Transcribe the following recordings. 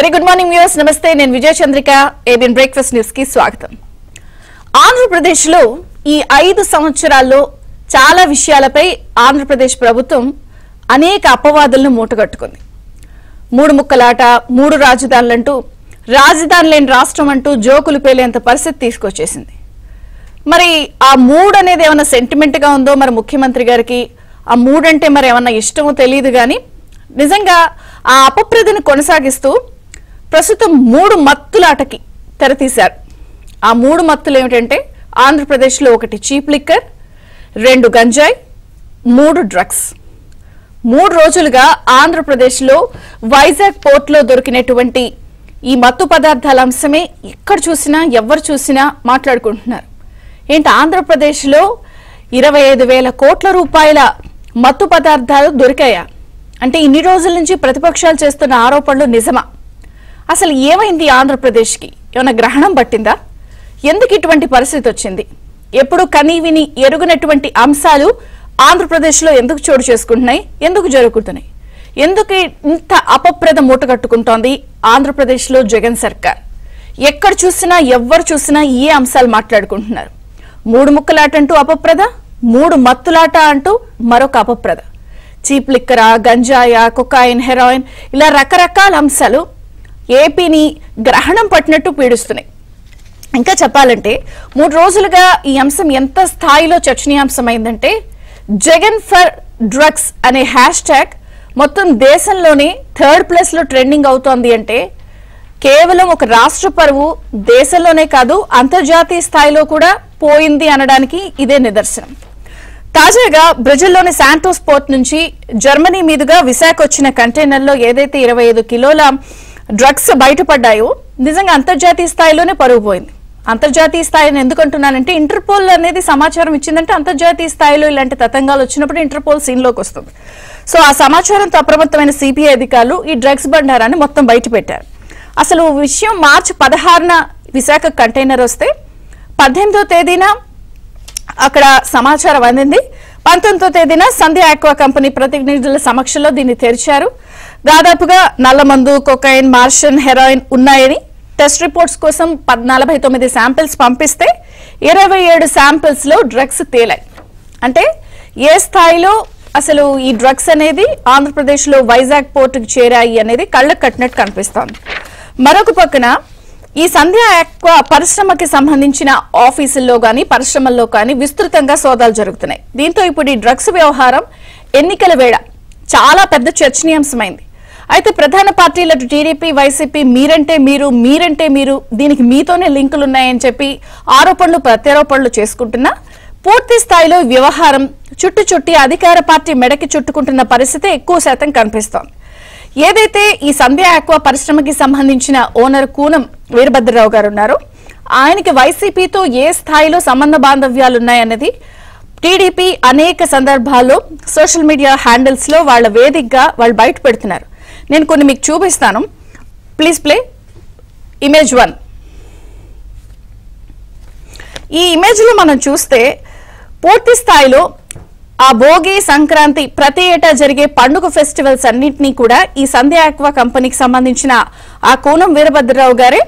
Very good morning viewers, నమస్తే. నేను విజయ Chandrika. ABN breakfast news కి స్వాగతం. ఆంధ్రప్రదేశ్ లో ఈ 5 సంవత్సరాల్లో చాలా విషయాలపై ఆంధ్రప్రదేశ్ ప్రభుత్వం అనేక అపవాదులను మూటగట్టుకుంది. 3 ముక్కలాట, 3 రాజధానులంటూ, రాజధాని లేని రాష్ట్రం అంటూ జోకులు పేలేంత పరిస్థితి తీసుకొచ్చేసింది. మరి ఆ 3 అనేది ఏమైనా సెంటిమెంట్ గా ఉందో మరి ముఖ్యమంత్రి గారికి, ఆ 3 అంటే మరి ఏమన్నా ఇష్టమో తెలియదు కానీ నిజంగా ఆ అపప్రదను కొనసాగిస్తూ ప్రస్తుతం 3 మత్తులాటకి తెరతీశారు. ఆ 3 మత్తులు ఏమిటంటే ఆంధ్రప్రదేశ్లో 1 చీప్ లిక్కర్, 2 గంజాయి, 3 డ్రగ్స్. 3 రోజులుగా ఆంధ్రప్రదేశ్లో వైజాగ్ పోర్ట్లో దొరికినటువంటి ఈ మత్తు పదార్థాల అంశమే ఎక్కడ చూసినా ఎవరు చూసినా మాట్లాడుకుంటున్నారు. ఏంటి ఆంధ్రప్రదేశ్లో 25,000 కోట్ల రూపాయల మత్తు పదార్థాలు దొరికాయా అంటే ఇన్ని రోజుల నుంచి ప్రతిపక్షాలు చేస్తున్న ఆరోపణలు నిజమా? అసలు ఏమైంది ఆంధ్రప్రదేశ్కి? ఏమైనా గ్రహణం పట్టిందా? ఎందుకు ఇటువంటి పరిస్థితి వచ్చింది? ఎప్పుడు కనీ విని ఎరుగనటువంటి అంశాలు ఆంధ్రప్రదేశ్లో ఎందుకు చోటు చేసుకుంటున్నాయి? ఎందుకు జరుగుతున్నాయి? ఎందుకు ఇంత అపప్రద మూటగట్టుకుంటోంది ఆంధ్రప్రదేశ్లో జగన్ సర్కార్? ఎక్కడ చూసినా ఎవరు చూసినా ఏ అంశాలు మాట్లాడుకుంటున్నారు? 3 ముక్కలాట అంటూ అపప్రద, 3 మత్తులాట అంటూ మరొక అపప్రద. చీప్ లిక్కరా, గంజాయా, కొకాయిన్, హెరాయిన్, ఇలా రకరకాల అంశాలు ఏపీని గ్రహణం పట్టినట్టు పీడిస్తున్నాయి. ఇంకా చెప్పాలంటే 3 రోజులుగా ఈ అంశం ఎంత స్థాయిలో చర్చనీయాంశమైందంటే జగన్ ఫర్ డ్రగ్స్ అనే హ్యాష్ ట్యాగ్ మొత్తం దేశంలోనే 3rd ప్లేస్ లో ట్రెండింగ్ అవుతోంది. అంటే కేవలం ఒక రాష్ట్ర పరువు దేశంలోనే కాదు అంతర్జాతీయ స్థాయిలో కూడా పోయింది అనడానికి ఇదే నిదర్శనం. తాజాగా బ్రెజిల్లోని శాంటోస్ పోర్ట్ నుంచి జర్మనీ మీదుగా విశాఖ వచ్చిన కంటైనర్లో ఏదైతే 25 కిలోల డ్రగ్స్ బయటపడ్డాయో నిజంగా అంతర్జాతీయ స్థాయిలోనే పరుగు పోయింది. అంతర్జాతీయ స్థాయిని ఎందుకంటున్నానంటే ఇంటర్పోల్ అనేది సమాచారం ఇచ్చిందంటే అంతర్జాతీయ స్థాయిలో ఇలాంటి తతంగాలు వచ్చినప్పుడు ఇంటర్పోల్ సీన్లోకి వస్తుంది. సో ఆ సమాచారంతో అప్రమత్తమైన సిబిఐ అధికారులు ఈ డ్రగ్స్ బండారాన్ని మొత్తం బయటపెట్టారు. అసలు విషయం మార్చి 16న విశాఖ కంటైనర్ వస్తే 18వ తేదీన అక్కడ సమాచారం అందింది. 19వ తేదీన సంధ్య ఆక్వా కంపెనీ ప్రతినిధుల సమక్షంలో దీన్ని తెరిచారు. దాదాపుగా నల్లమందు, కొకైన్, మార్షన్, హెరాయిన్ ఉన్నాయని టెస్ట్ రిపోర్ట్స్ కోసం 49 శాంపిల్స్ పంపిస్తే 27 శాంపిల్స్ లో డ్రగ్స్ తేలాయి. అంటే ఏ స్థాయిలో అసలు ఈ డ్రగ్స్ అనేది ఆంధ్రప్రదేశ్ లో వైజాగ్ పోర్టుకు చేరాయి అనేది కళ్ళకు కట్టినట్టు కనిపిస్తోంది. మరొక పక్కన ఈ సంధ్య ఆక్వా పరిశ్రమకి సంబంధించిన ఆఫీసుల్లో గానీ పరిశ్రమల్లో కానీ విస్తృతంగా సోదాలు జరుగుతున్నాయి. దీంతో ఇప్పుడు ఈ డ్రగ్స్ వ్యవహారం ఎన్నికల వేళ చాలా పెద్ద చర్చనీయాంశమైంది. అయితే ప్రధాన పార్టీల టీడీపీ, వైసీపీ మీరంటే మీరు దీనికి మీతోనే లింకులు ఉన్నాయని చెప్పి ఆరోపణలు ప్రత్యారోపణలు చేసుకుంటున్నా పూర్తి స్థాయిలో వ్యవహారం చుట్టి అధికార పార్టీ మెడకి చుట్టుకుంటున్న పరిస్థితి ఎక్కువ శాతం కనిపిస్తోంది. ఏదైతే ఈ సంధ్య ఆక్వా పరిశ్రమకి సంబంధించిన ఓనర్ కూనం వీరభద్రరావు గారు ఉన్నారో ఆయనకి వైసీపీతో ఏ స్థాయిలో సంబంధ బాంధవ్యాలున్నాయన్నది టీడీపీ అనేక సందర్భాల్లో సోషల్ మీడియా హ్యాండిల్స్ లో వాళ్ళ వేదికగా వాళ్ళు బయట పెడుతున్నారు. నేను కొన్ని మీకు చూపిస్తాను. Please play image 1. ఈ ఇమేజ్ లో మనం చూస్తే పూర్తి స్థాయిలో ఆ భోగి, సంక్రాంతి ప్రతి ఏటా జరిగే పండుగ ఫెస్టివల్స్ అన్నింటినీ కూడా ఈ సంధ్య ఆక్వా కంపెనీకి సంబంధించిన ఆ కూనం వీరభద్రరావు గారే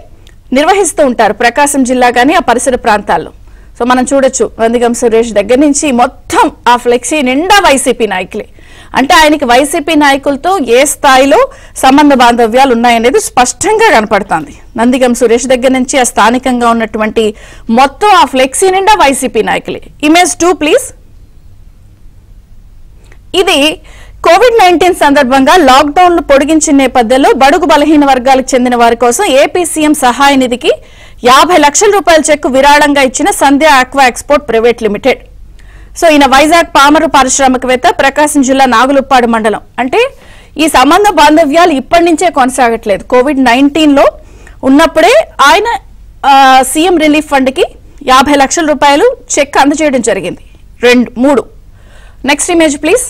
నిర్వహిస్తూ ఉంటారు ప్రకాశం జిల్లా గానీ ఆ పరిసర ప్రాంతాల్లో. సో మనం చూడొచ్చు నందిగం సురేష్ దగ్గర నుంచి మొత్తం ఆ ఫ్లెక్సీ నిండా వైసీపీ నాయకులే. అంటే ఆయనకి వైసీపీ నాయకులతో ఏ స్థాయిలో సంబంధ బాంధవ్యాలు ఉన్నాయనేది స్పష్టంగా కనపడుతుంది. నందిగం సురేష్ దగ్గర నుంచి ఆ స్థానికంగా ఉన్నటువంటి మొత్తం ఆ ఫ్లెక్సీ నిండా వైసీపీ నాయకులే. Image 2 please. ఇది కోవిడ్-19 సందర్భంగా లాక్డౌన్ పొడిగించిన నేపథ్యంలో బడుగు బలహీన వర్గాలకు చెందిన వారి కోసం ఏపీ సీఎం సహాయ నిధికి 50 లక్షల రూపాయల చెక్కు విరాళంగా ఇచ్చిన Sandhya aqua export private limited. So ఈయన వైజాగ్ పామరు పారిశ్రామికవేత్త, ప్రకాశం జిల్లా నాగులుప్పాడు మండలం. అంటే ఈ సంబంధ బాంధవ్యాలు ఇప్పటి నుంచే కొనసాగట్లేదు. కోవిడ్-19లో ఉన్నప్పుడే ఆయన సీఎం రిలీఫ్ ఫండ్ కి 50 లక్షల రూపాయలు చెక్ అందజేయడం జరిగింది. 3. Next image please.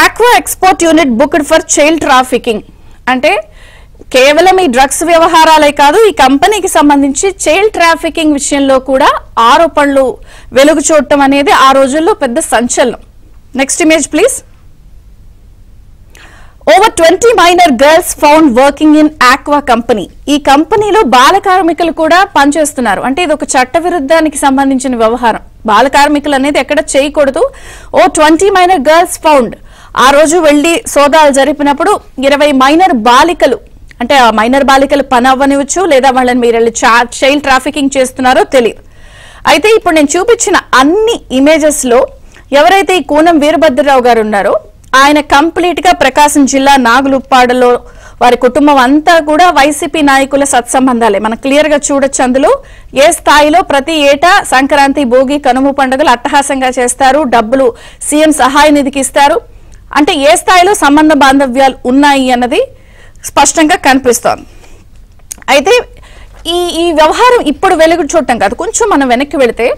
Aqua export unit booked for child trafficking. అంటే కేవలం ఈ డ్రగ్స్ వ్యవహారాలే కాదు ఈ కంపెనీకి సంబంధించి చైల్డ్ ట్రాఫికింగ్ విషయంలో కూడా ఆరోపణలు వెలుగు చూడటం అనేది ఆ రోజుల్లో పెద్ద సంచలనం. Next image please. Over 20 minor girls found working in Aqua Company. ఈ కంపెనీలో బాల కార్మికులు కూడా పనిచేస్తున్నారు. అంటే ఇది ఒక చట్ట విరుద్ధానికి సంబంధించిన వ్యవహారం. బాల కార్మికులు అనేది ఎక్కడ చేయకూడదు. 20 minor girls found. ఆ రోజు వెళ్లి సోదాలు జరిపినప్పుడు 20 మైనర్ బాలికలు, అంటే ఆ మైనర్ బాలికలు పని అవ్వనివచ్చు, లేదా వాళ్ళని మీరు వెళ్ళి చైల్డ్ ట్రాఫికింగ్ చేస్తున్నారో తెలియదు. అయితే ఇప్పుడు నేను చూపించిన అన్ని ఇమేజెస్ లో ఎవరైతే ఈ కూనం వీరభద్రరావు గారు ఉన్నారో ఆయన కంప్లీట్ గా ప్రకాశం జిల్లా నాగులుప్పాడలో వారి కుటుంబం అంతా కూడా వైసీపీ నాయకుల సత్సంబంధాలే. మనం క్లియర్ గా చూడొచ్చు. అందులో ఏ స్థాయిలో ప్రతి ఏటా సంక్రాంతి, భోగి, కనుమ పండుగలు అట్టహాసంగా చేస్తారు, డబ్బులు సీఎం సహాయ నిధికి ఇస్తారు. అంటే ఏ స్థాయిలో సంబంధ బాంధవ్యాలు ఉన్నాయి అన్నది స్పష్టంగా కనిపిస్తోంది. అయితే ఈ వ్యవహారం ఇప్పుడు వెలుగు చూడటం కాదు, కొంచెం మనం వెనక్కి వెళితే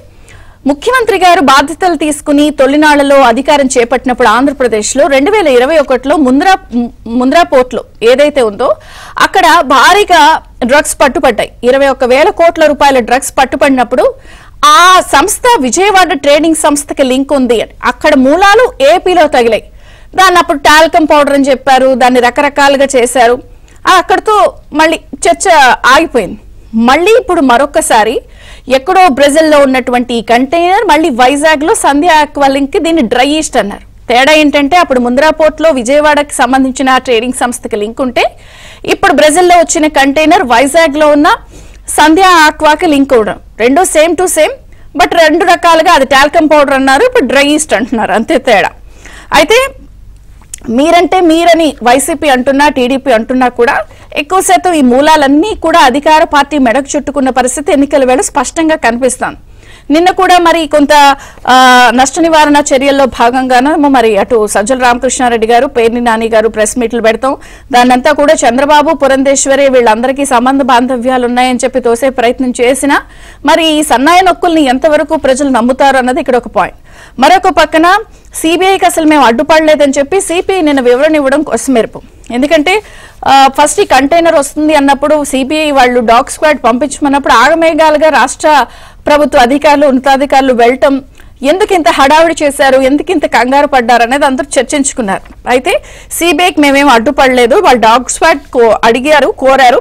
ముఖ్యమంత్రి గారు బాధ్యతలు తీసుకుని తొలినాళ్లలో అధికారం చేపట్టినప్పుడు ఆంధ్రప్రదేశ్లో 2021లో ముంద్రా పోర్ట్లో ఏదైతే ఉందో అక్కడ భారీగా డ్రగ్స్ పట్టుపడ్డాయి. 21,000 కోట్ల రూపాయల డ్రగ్స్ పట్టుపడినప్పుడు ఆ సంస్థ విజయవాడ ట్రేడింగ్ సంస్థకి లింక్ ఉంది అని అక్కడ మూలాలు ఏపీలో తగిలాయి. దాన్ని అప్పుడు టాల్కమ్ పౌడర్ అని చెప్పారు, దాన్ని రకరకాలుగా చేశారు. అక్కడితో మళ్ళీ చర్చ ఆగిపోయింది. మళ్ళీ ఇప్పుడు మరొకసారి ఎక్కడో బ్రెజిల్లో ఉన్నటువంటి ఈ కంటైనర్ మళ్ళీ వైజాగ్ లో సంధ్య ఆక్వా లింక్ దీన్ని డ్రై ఈస్ట్ అన్నారు. తేడా ఏంటంటే అప్పుడు ముంద్రా పోర్ట్ లో విజయవాడకి సంబంధించిన ట్రేడింగ్ సంస్థకి లింక్ ఉంటే ఇప్పుడు బ్రెజిల్లో వచ్చిన కంటైనర్ వైజాగ్ లో ఉన్న సంధ్య ఆక్వాకి లింక్ అవడం. రెండు సేమ్ టు సేమ్, బట్ రెండు రకాలుగా అది టాల్కమ్ పౌడర్ అన్నారు, ఇప్పుడు డ్రై ఈస్ట్ అంటున్నారు, అంతే తేడా. అయితే మీరంటే మీరని వైసీపీ అంటున్నా, టీడీపీ అంటున్నా కూడా ఎక్కువ శాతం ఈ మూలాలన్నీ కూడా అధికార పార్టీ మెడకు చుట్టుకున్న పరిస్థితి ఎన్నికల వేళ స్పష్టంగా కనిపిస్తోంది. నిన్న కూడా మరి కొంత నష్ట నివారణ చర్యల్లో భాగంగానో మరి అటు సజ్జల రామకృష్ణారెడ్డి గారు, పేర్ని నాని గారు ప్రెస్ మీట్లు పెడతాం, దాన్నంతా కూడా చంద్రబాబు, పురంధేశ్వరి వీళ్ళందరికీ సంబంధ బాంధవ్యాలు ఉన్నాయని చెప్పి తోసే ప్రయత్నం చేసినా మరి ఈ సన్నాయి నొక్కుల్ని ఎంతవరకు ప్రజలు నమ్ముతారు అన్నది ఇక్కడ ఒక పాయింట్. మరొక పక్కన సిబిఐకి అసలు మేము అడ్డుపడలేదని చెప్పి సిపిఐ నిన్న వివరణ ఇవ్వడం కొసమెరుపు. ఎందుకంటే ఫస్ట్ ఈ కంటైనర్ వస్తుంది అన్నప్పుడు సిబిఐ వాళ్ళు డాగ్ స్క్వాడ్ పంపించమన్నప్పుడు ఆగమేఘాలుగా రాష్ట్ర ప్రభుత్వ అధికారులు, ఉన్నతాధికారులు వెళ్ళటం, ఎందుకు ఇంత హడావిడి చేశారు, ఎందుకు ఇంత కంగారు పడ్డారు అనేది అందరూ చర్చించుకున్నారు. అయితే సిబిఐకి మేమేం అడ్డుపడలేదు, వాళ్ళు డాగ్ స్క్వాడ్ కోరారు,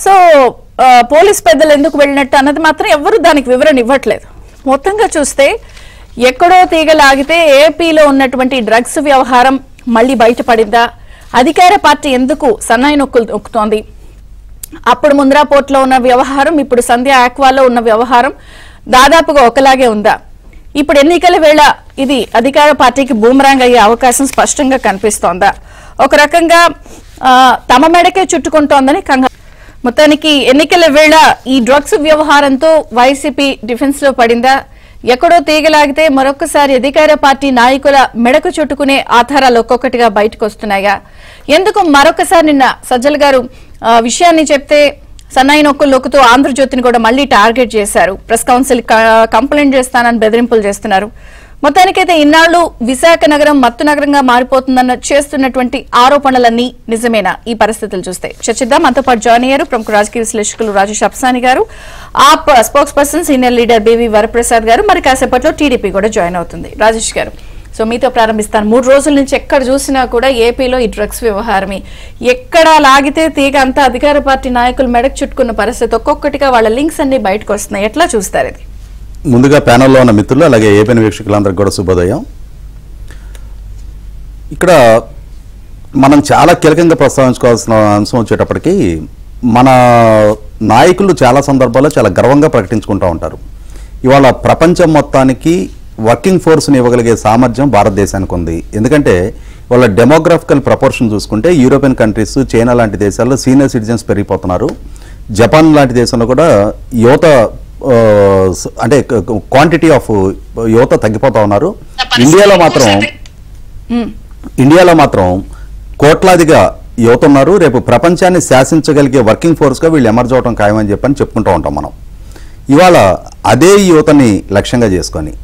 సో పోలీస్ పెద్దలు ఎందుకు వెళ్ళినట్టు అన్నది మాత్రం ఎవరు దానికి వివరణ ఇవ్వట్లేదు. మొత్తంగా చూస్తే ఎక్కడో తీగలాగితే ఏపీలో ఉన్నటువంటి డ్రగ్స్ వ్యవహారం మళ్ళీ బయటపడిందా, అధికార పార్టీ ఎందుకు సన్నాయి నొక్కులు నొక్కుతోంది, అప్పుడు ముంద్రా పోర్ట్లో ఉన్న వ్యవహారం, ఇప్పుడు సంధ్య ఆక్వాలో ఉన్న వ్యవహారం దాదాపుగా ఒకలాగే ఉందా, ఇప్పుడు ఎన్నికల వేళ ఇది అధికార పార్టీకి బూమరాంగ్ అయ్యే అవకాశం స్పష్టంగా కనిపిస్తోందా, ఒక రకంగా తమ మెడకే చుట్టుకుంటోందని కంగారు. మొత్తానికి ఎన్నికల వేళ ఈ డ్రగ్స్ వ్యవహారంతో వైసీపీ డిఫెన్స్ లో పడిందా, ఎక్కడో తీగలాగితే మరొకసారి అధికార పార్టీ నాయకుల మెడకు చుట్టుకునే ఆధారాలు ఒక్కొక్కటిగా బయటకు వస్తున్నాయా, ఎందుకు మరొకసారి నిన్న సజ్జల గారు విషయాన్ని చెప్తే సన్నాయి నొక్కులు నొక్కుతూ ఆంధ్రజ్యోతిని కూడా మళ్లీ టార్గెట్ చేశారు, ప్రెస్ కౌన్సిల్ కంప్లైంట్ చేస్తానని బెదిరింపులు చేస్తున్నారు. మొత్తానికైతే ఇన్నాళ్లు విశాఖ నగరం మత్తు నగరంగా మారిపోతుందన్న చేస్తున్నటువంటి ఆరోపణలన్నీ నిజమేనా ఈ పరిస్థితులు చూస్తే చర్చిద్దాం. మనతో పాటు జాయిన్ అయ్యారు ప్రముఖ రాజకీయ విశ్లేషకులు రాజేష్ అప్సాని గారు, AAP spokesperson senior leader B V Varaprasad గారు, మరి కాసేపట్లో టీడీపీ కూడా జాయిన్ అవుతుంది. రాజేష్ గారు, సో మీతో ప్రారంభిస్తాను. 3 రోజుల నుంచి ఎక్కడ చూసినా కూడా ఏపీలో ఈ డ్రగ్స్ వ్యవహారమే, ఎక్కడ లాగితే తీగ అంతా అధికార పార్టీ నాయకులు మెడకు చుట్టుకున్న పరిస్థితి, ఒక్కొక్కటిగా వాళ్ళ లింక్స్ అన్ని బయటకు వస్తున్నాయి. ఎట్లా చూస్తారు ఇది? ముందుగా ప్యానెల్లో ఉన్న మిత్రులు అలాగే ఏపీ వీక్షకులందరికీ కూడా శుభోదయం. ఇక్కడ మనం చాలా కీలకంగా ప్రస్తావించుకోవాల్సిన అంశం వచ్చేటప్పటికి మన నాయకులు చాలా సందర్భాల్లో చాలా గర్వంగా ప్రకటించుకుంటూ ఉంటారు. ఇవాళ ప్రపంచం మొత్తానికి వర్కింగ్ ఫోర్స్ని ఇవ్వగలిగే సామర్థ్యం భారతదేశానికి ఉంది. ఎందుకంటే వాళ్ళ డెమోగ్రాఫికల్ ప్రపోర్షన్ చూసుకుంటే యూరోపియన్ కంట్రీస్, చైనా లాంటి దేశాల్లో సీనియర్ సిటిజన్స్ పెరిగిపోతున్నారు. జపాన్ లాంటి దేశంలో కూడా యువత అంటే క్వాంటిటీ ఆఫ్ యువత తగ్గిపోతా ఉన్నారు. ఇండియాలో మాత్రం కోట్లాదిగా యువత ఉన్నారు. రేపు ప్రపంచాన్ని శాసించగలిగే వర్కింగ్ ఫోర్స్గా వీళ్ళు ఎమర్జ్ అవడం ఖాయమని చెప్పని చెప్పుకుంటూ ఉంటాం మనం. ఇవాళ అదే యువతని లక్ష్యంగా చేసుకొని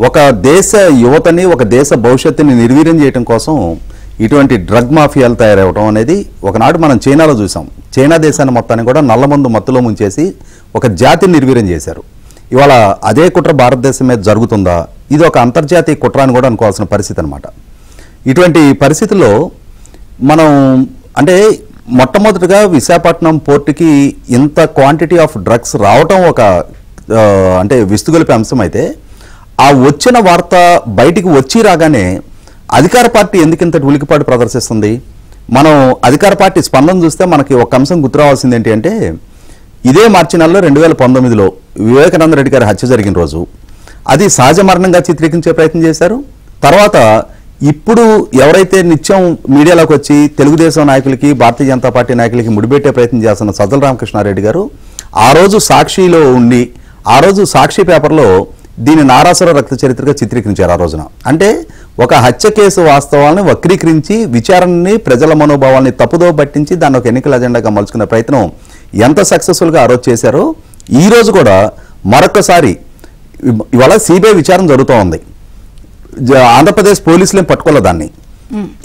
ఒక దేశ యువతని, ఒక దేశ భవిష్యత్తుని నిర్వీర్యం చేయడం కోసం ఇటువంటి డ్రగ్ మాఫియాలు తయారవడం అనేది ఒకనాడు మనం చైనాలో చూసాం. చైనా దేశాన్ని మొత్తాన్ని కూడా నల్లమందు మత్తులో ముంచేసి ఒక జాతిని నిర్వీర్యం చేశారు. ఇవాళ అదే కుట్ర భారతదేశం మీద జరుగుతుందా, ఇది ఒక అంతర్జాతీయ కుట్ర అని కూడా అనుకోవాల్సిన పరిస్థితి అనమాట. ఇటువంటి పరిస్థితుల్లో మనం అంటే మొట్టమొదటిగా విశాఖపట్నం పోర్టుకి ఇంత క్వాంటిటీ ఆఫ్ డ్రగ్స్ రావటం ఒక అంటే విస్తుగొలిపే అంశం అయితే, ఆ వచ్చిన వార్త బయటికి వచ్చి రాగానే అధికార పార్టీ ఎందుకు ఇంత ఉలికిపాటు ప్రదర్శిస్తుంది? మనం అధికార పార్టీ స్పందన చూస్తే మనకి ఒక అంశం గుర్తు రావాల్సింది ఏంటి అంటే, ఇదే మార్చి నెలలో 2019లో వివేకానంద రెడ్డి గారి హత్య జరిగిన రోజు అది సహజ మరణంగా చిత్రీకరించే ప్రయత్నం చేశారు. తర్వాత ఇప్పుడు ఎవరైతే నిత్యం మీడియాలోకి వచ్చి తెలుగుదేశం నాయకులకి, భారతీయ జనతా పార్టీ నాయకులకి ముడిపెట్టే ప్రయత్నం చేస్తున్న సజ్జల రామకృష్ణారెడ్డి గారు ఆ రోజు సాక్షిలో ఉండి, ఆ రోజు సాక్షి పేపర్లో దీని నారాసుర రక్త చరిత్రగా చిత్రీకరించారు. ఆ రోజున అంటే ఒక హత్య కేసు వాస్తవాలను వక్రీకరించి విచారణని, ప్రజల మనోభావాల్ని తప్పుదో పట్టించి దాన్ని ఒక ఎన్నికల అజెండాగా మలుచుకునే ప్రయత్నం ఎంత సక్సెస్ఫుల్గా ఆ రోజు చేశారో, ఈ రోజు కూడా మరొకసారి ఇవాళ సిబిఐ విచారణ జరుగుతూ ఉంది. ఆంధ్రప్రదేశ్ పోలీసులు పట్టుకోలే దాన్ని.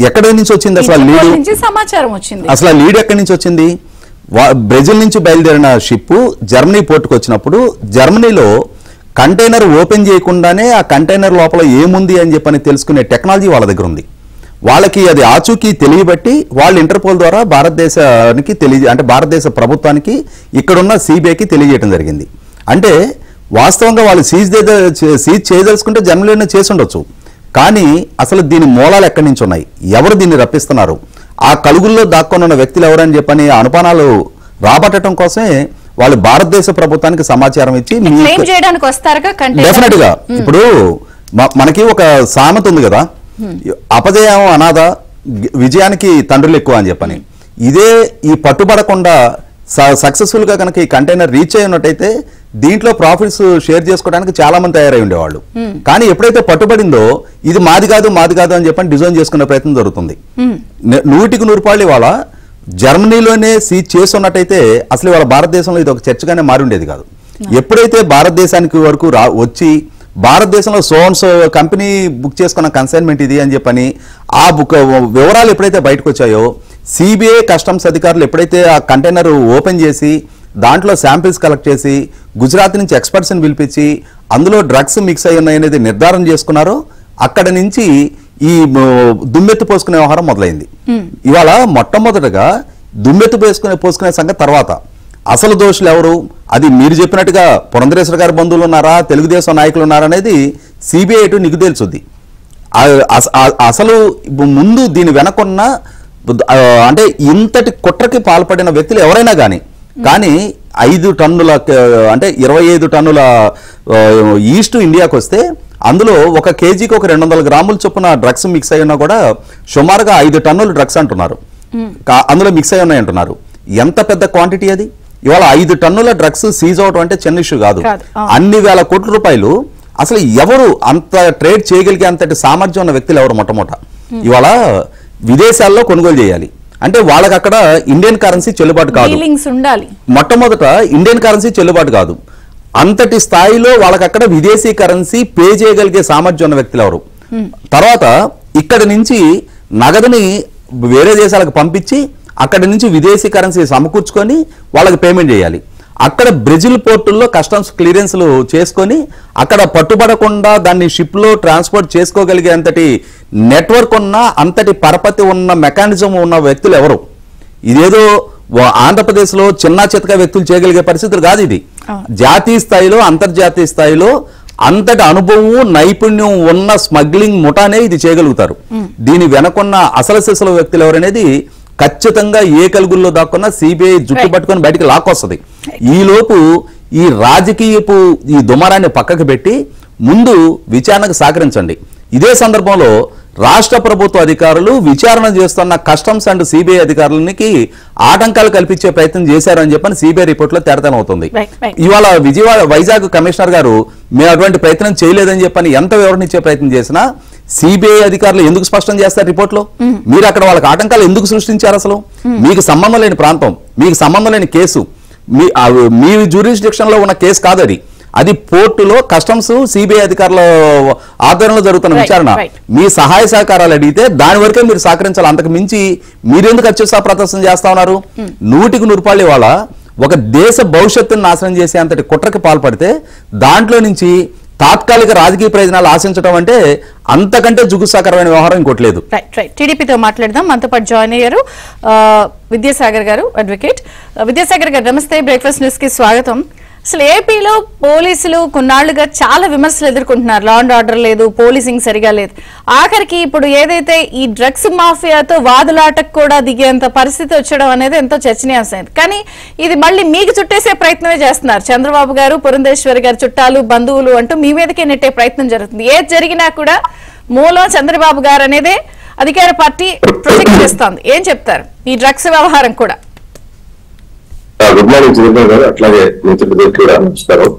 ఎక్కడి నుంచి వచ్చింది అసలు లీడ్? సమాచారం వచ్చింది. అసలు లీడ్ ఎక్కడి నుంచి వచ్చింది? బ్రెజిల్ నుంచి బయలుదేరిన షిప్ జర్మనీ పోర్టుకు వచ్చినప్పుడు జర్మనీలో కంటైనర్ ఓపెన్ చేయకుండానే ఆ కంటైనర్ లోపల ఏముంది అని చెప్పని తెలుసుకునే టెక్నాలజీ వాళ్ళ దగ్గర ఉంది. వాళ్ళకి అది ఆచూకీ తెలియబట్టి వాళ్ళు ఇంటర్పోల్ ద్వారా భారతదేశానికి అంటే భారతదేశ ప్రభుత్వానికి ఇక్కడున్న సిబిఐకి తెలియజేయడం జరిగింది. అంటే వాస్తవంగా వాళ్ళు సీజ్ చేయదలుచుకుంటే జర్మనీలోనే చేసి ఉండొచ్చు. కానీ అసలు దీని మూలాలు ఎక్కడి నుంచి ఉన్నాయి, ఎవరు దీన్ని రప్పిస్తున్నారు, ఆ కలుగుల్లో దాక్కొని ఉన్న వ్యక్తులు ఎవరని చెప్పని అనుమానాలు రాబట్టడం కోసమే వాళ్ళు భారతదేశ ప్రభుత్వానికి సమాచారం ఇచ్చి డెఫినెట్ గా ఇప్పుడు మనకి ఒక సామెత ఉంది కదా, అపజయం అనాథ, విజయానికి తండ్రులు ఎక్కువ అని చెప్పని. ఇదే ఈ పట్టుబడకుండా సక్సెస్ఫుల్ గా కనుక ఈ కంటైనర్ రీచ్ అయి ఉన్నట్టయితే దీంట్లో ప్రాఫిట్స్ షేర్ చేసుకోవడానికి చాలా మంది తయారై ఉండేవాళ్ళు. కానీ ఎప్పుడైతే పట్టుబడిందో ఇది మాది కాదు అని చెప్పని డిజైన్ చేసుకునే ప్రయత్నం జరుగుతుంది. 100% ఇవాళ జర్మనీలోనే సీజ్ చేస్తున్నట్టయితే అసలు ఇవాళ భారతదేశంలో ఇది ఒక చర్చగానే మారి ఉండేది కాదు. ఎప్పుడైతే భారతదేశానికి వరకు వచ్చి భారతదేశంలో సోన్స్ కంపెనీ బుక్ చేసుకున్న కన్సైన్మెంట్ ఇది అని చెప్పని ఆ బుక్ వివరాలు ఎప్పుడైతే బయటకు వచ్చాయో, సిబిఐ కస్టమ్స్ అధికారులు ఎప్పుడైతే ఆ కంటైనర్ ఓపెన్ చేసి దాంట్లో శాంపిల్స్ కలెక్ట్ చేసి గుజరాత్ నుంచి ఎక్స్పర్ట్స్ని పిలిపించి అందులో డ్రగ్స్ మిక్స్ అయి ఉన్నాయనేది నిర్ధారణ చేసుకున్నారో, అక్కడ నుంచి ఈ దుమ్మెత్తు పోసుకునే వ్యవహారం మొదలైంది. ఇవాళ మొట్టమొదటగా దుమ్మెత్తు పోసుకునే సంగతి తర్వాత అసలు దోషులు ఎవరు, అది మీరు చెప్పినట్టుగా పురంధరేశ్వర గారి బంధువులు ఉన్నారా, తెలుగుదేశం నాయకులు ఉన్నారా అనేది సిబిఐ నీకు తెలుసుద్ది. అసలు ముందు దీని వెనకున్న అంటే ఇంతటి కుట్రకి పాల్పడిన వ్యక్తులు ఎవరైనా కానీ 5 టన్నుల అంటే 25 టన్నుల ఈస్ట్ ఇండియాకి వస్తే అందులో 1 కేజీకి ఒక 200 గ్రాముల చొప్పున డ్రగ్స్ మిక్స్ అయి ఉన్నా కూడా సుమారుగా 5 టన్నుల డ్రగ్స్ అంటున్నారు, అందులో మిక్స్ అయి ఉన్నాయి అంటున్నారు. ఎంత పెద్ద క్వాంటిటీ అది! ఇవాళ 5 టన్నుల డ్రగ్స్ సీజ్ అవడం అంటే చిన్న ఇష్యూ కాదు. అన్ని వేల కోట్ల రూపాయలు అసలు ఎవరు అంత ట్రేడ్ చేయగలిగే అంతటి సామర్థ్యం ఉన్న వ్యక్తులు ఎవరు? ఇవాళ విదేశాల్లో కొనుగోలు చేయాలి అంటే వాళ్ళకి అక్కడ ఇండియన్ కరెన్సీ చెల్లుబాటు కాదు. మొట్టమొదట ఇండియన్ కరెన్సీ చెల్లుబాటు కాదు. అంతటి స్థాయిలో వాళ్ళకి అక్కడ విదేశీ కరెన్సీ పే చేయగలిగే సామర్థ్యం ఉన్న వ్యక్తులు ఎవరు? తర్వాత ఇక్కడి నుంచి నగదుని వేరే దేశాలకు పంపించి అక్కడి నుంచి విదేశీ కరెన్సీ సమకూర్చుకొని వాళ్ళకి పేమెంట్ చేయాలి. అక్కడ బ్రెజిల్ పోర్టుల్లో కస్టమ్స్ క్లియరెన్స్లు చేసుకొని అక్కడ పట్టుబడకుండా దాన్ని షిప్లో ట్రాన్స్పోర్ట్ చేసుకోగలిగే అంతటి నెట్వర్క్ ఉన్న, అంతటి పరపతి ఉన్న మెకానిజం ఉన్న వ్యక్తులు ఎవరు? ఇదేదో ఆంధ్రప్రదేశ్లో చిన్న చితక వ్యక్తులు చేయగలిగే పరిస్థితులు కాదు. ఇది జాతీయ స్థాయిలో, అంతర్జాతీయ స్థాయిలో అంతటి అనుభవం, నైపుణ్యం ఉన్న స్మగ్లింగ్ ముఠానే ఇది చేయగలుగుతారు. దీని వెనకున్న అసలు సిసలు వ్యక్తులు ఎవరనేది ఖచ్చితంగా ఏ కలుగుల్లో దాక్కున్నా సిబిఐ జుట్టు పట్టుకొని బయటకు లాక్కొస్తుంది. ఈలోపు ఈ రాజకీయపు ఈ దుమారాన్ని పక్కకు పెట్టి ముందు విచారణకు సహకరించండి. ఇదే సందర్భంలో రాష్ట్ర ప్రభుత్వ అధికారులు విచారణ చేస్తున్న కస్టమ్స్ అండ్ సిబిఐ అధికారులకి ఆటంకాలు కల్పించే ప్రయత్నం చేశారని చెప్పని సిబిఐ రిపోర్ట్ లో తేటతెల్లం అవుతుంది. ఇవాళ వైజాగ్ కమిషనర్ గారు మేము అటువంటి ప్రయత్నం చేయలేదని చెప్పని ఎంత వివరణ ఇచ్చే ప్రయత్నం చేసినా సిబిఐ అధికారులు ఎందుకు స్పష్టం చేస్తారు రిపోర్ట్ లో? మీరు అక్కడ వాళ్ళకి ఆటంకాలు ఎందుకు సృష్టించారు? అసలు మీకు సంబంధం లేని ప్రాంతం, మీకు సంబంధం లేని కేసు, మీ జ్యూరిస్డిక్షన్ లో ఉన్న కేసు కాదు అది. అది పోర్టులో కస్టమ్స్ సిబిఐ అధికారుల ఆధ్వర్యంలో జరుగుతున్న విచారణ. మీ సహాయ సహకారాలు అడిగితే దాని వరకే మీరు సహకరించాలి. అంతకు మించి మీరెందుకు అత్యుత్సాహ ప్రదర్శన చేస్తా ఉన్నారు? 100% వాళ్ళ ఒక దేశ భవిష్యత్తును నాశనం చేసే అంతటి కుట్రకి పాల్పడితే దాంట్లో నుంచి తాత్కాలిక రాజకీయ ప్రయోజనాలు ఆశించడం అంటే అంతకంటే జుగుసాకరమైన వ్యవహారం ఇంకోటి లేదు. రైట్ రైట్ టీడీపీతో మాట్లాడదాం. మనతో పాటు జాయిన్ అయ్యారు విద్యాసాగర్ గారు, అడ్వకేట్. విద్యాసాగర్ గారు నమస్తే, బ్రేక్ఫాస్ట్ న్యూస్ కి స్వాగతం. అసలు ఏపీలో పోలీసులు కొన్నాళ్లుగా చాలా విమర్శలు ఎదుర్కొంటున్నారు. లా అండ్ ఆర్డర్ లేదు, పోలీసింగ్ సరిగా లేదు. ఆఖరికి ఇప్పుడు ఏదైతే ఈ డ్రగ్స్ మాఫియాతో వాదులాటకు కూడా దిగేంత పరిస్థితి వచ్చడం అనేది ఎంతో చర్చనీయాంశం. కానీ ఇది మళ్ళీ మీకు చుట్టేసే ప్రయత్నమే చేస్తున్నారు. చంద్రబాబు గారు, పురంధేశ్వరి గారు చుట్టాలు, బంధువులు అంటూ మీ మీదకే నెట్టే ప్రయత్నం జరుగుతుంది. ఏది జరిగినా కూడా మూలం చంద్రబాబు గారు అనేదే అధికార పార్టీ ప్రొజెక్ట్ చేస్తోంది. ఏం చెప్తారు ఈ డ్రగ్స్ వ్యవహారం కూడా? గుడ్ మార్నింగ్ చంద్రబాబు గారు, అట్లాగే మిత్రులు కూడా నమస్కారం.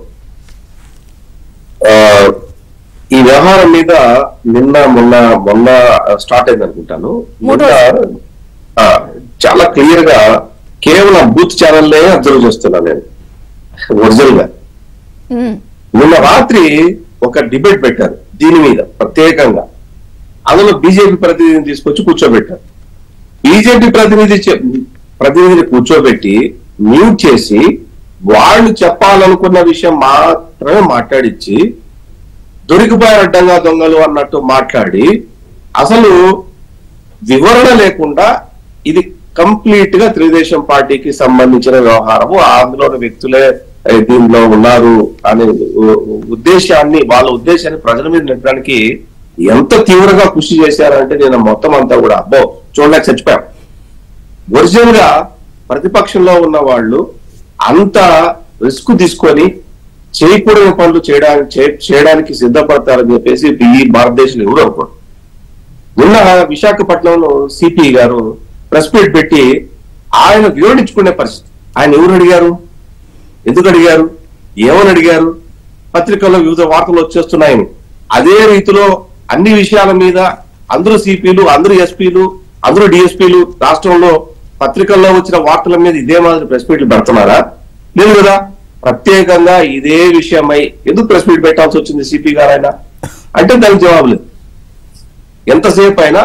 ఈ వ్యవహారం మీద మొన్న స్టార్ట్ అయింది అనుకుంటాను. చాలా క్లియర్ గా కేవలం బూత్ ఛానల్లే అబ్జర్వ్ చేస్తున్నాను నేను ఒరిజినల్ గా. నిన్న రాత్రి ఒక డిబేట్ పెట్టారు దీని మీద ప్రత్యేకంగా. అందులో బీజేపీ ప్రతినిధిని తీసుకొచ్చి కూర్చోబెట్టారు. బీజేపీ ప్రతినిధిని కూర్చోబెట్టి మ్యూట్ చేసి వాళ్ళు చెప్పాలనుకున్న విషయం మాత్రమే మాట్లాడించి దొరికిపోయారు అడ్డంగా దొంగలు అన్నట్టు మాట్లాడి అసలు వివరణ లేకుండా ఇది కంప్లీట్ గా తెలుగుదేశం పార్టీకి సంబంధించిన వ్యవహారము, అందులోని వ్యక్తులే దీనిలో ఉన్నారు అనే వాళ్ళ ఉద్దేశాన్ని ప్రజల మీద నెట్టడానికి ఎంత తీవ్రంగా కృషి చేశారంటే నేను మొత్తం అంతా కూడా చూడలేక చచ్చిపోయాం. ఒరిజినల్ గా ప్రతిపక్షంలో ఉన్న వాళ్ళు అంత రిస్క్ తీసుకొని చేయకూడని పనులు చేయడానికి సిద్ధపడతారని చెప్పేసి ఈ భారతదేశంలో ఎవరు అనుకోరు. నిన్న విశాఖపట్నంలో సిపి గారు ప్రెస్ మీట్ పెట్టి ఆయన వివరించుకునే పరిస్థితి. ఆయన ఎవరు అడిగారు, ఎందుకు అడిగారు, ఏమని అడిగారు? పత్రికల్లో వివిధ వార్తలు వచ్చేస్తున్నాయని. అదే రీతిలో అన్ని విషయాల మీద అందరూ సిపిలు, అందరూ ఎస్పీలు, అందరూ డిఎస్పీలు రాష్ట్రంలో పత్రికల్లో వచ్చిన వార్తల మీద ఇదే మాదిరి ప్రెస్ మీట్లు పెడుతున్నారా? లేదు కదా. ప్రత్యేకంగా ఇదే విషయమై ఎందుకు ప్రెస్ మీట్ పెట్టాల్సి వచ్చింది సిపి గారైనా అంటే దానికి జవాబు లేదు. ఎంతసేపు అయినా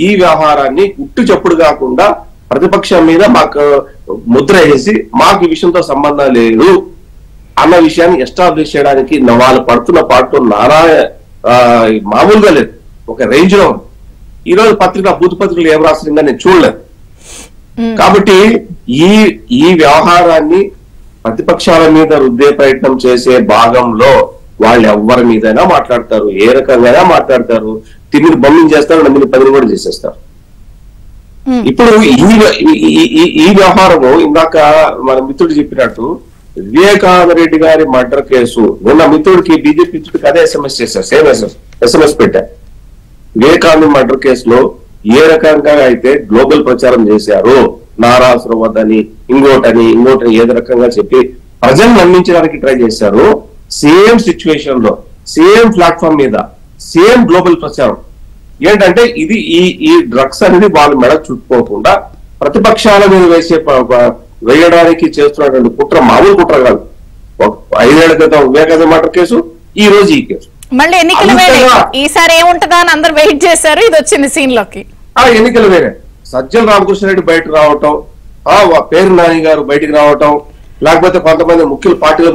ఈ వ్యవహారాన్ని గుట్టు చప్పుడు కాకుండా ప్రతిపక్షం మీద మాకు ముద్ర వేసి మాకు ఈ విషయంతో సంబంధం లేదు అన్న విషయాన్ని ఎస్టాబ్లిష్ చేయడానికి వాళ్ళు పడుతున్న పాటు మామూలుగా లేదు, ఒక రేంజ్ లో. ఈ రోజు బూత్ పత్రికలు ఏం రాసిందా నేను చూడలేదు. కాబట్టి ఈ వ్యవహారాన్ని ప్రతిపక్షాల మీద రుద్దే ప్రయత్నం చేసే భాగంలో వాళ్ళు ఎవరి మీదైనా మాట్లాడతారు, ఏ రకంగా మాట్లాడతారు, తిరిగి బొమ్మిని చేస్తారు, నమ్మిని పదిని కూడా చేసేస్తారు. ఇప్పుడు ఈ వ్యవహారము ఇందాక మన మిత్రుడు చెప్పినట్టు వివేకానంద రెడ్డి గారి మర్డర్ కేసు నిన్న మిత్రుడికి బీజేపీ మిత్రుడికి అదే ఎస్ఎంఎస్ చేశారు, సేమ్ ఎస్ఎంఎస్ పెట్టారు. వివేకానంద మర్డర్ కేసులో ఏ రకంగా అయితే గ్లోబల్ ప్రచారం చేశారో నారాసురం వద్దని ఇంకోటని ఏదో రకంగా చెప్పి ప్రజలను నమ్మించడానికి ట్రై చేశారు. సేమ్ సిచ్యువేషన్ లో సేమ్ ప్లాట్ఫామ్ మీద సేమ్ గ్లోబల్ ప్రచారం ఏంటంటే ఇది ఈ డ్రగ్స్ అనేది వాళ్ళు మెడ చుట్టుకోకుండా ప్రతిపక్షాల మీద వేయడానికి చేస్తున్నటువంటి కుట్ర మామూలు కుట్ర కాదు. 5 ఏళ్ల క్రితం వివేకానంద మర్డర్ కేసు, ఈ రోజు ఈ కేసు. మళ్ళీ ఎన్నికలు వేరే, ఈసారి ఏముంటుందా అని అందరు వెయిట్ చేశారు. ఇది వచ్చింది సీన్ లోకి. ఎన్నికలు వేరే, సజ్జల రామకృష్ణారెడ్డి బయటకు రావటం, పేరు నాని గారు బయటకు రావటం, లేకపోతే కొంతమంది ముఖ్యులు పార్టీల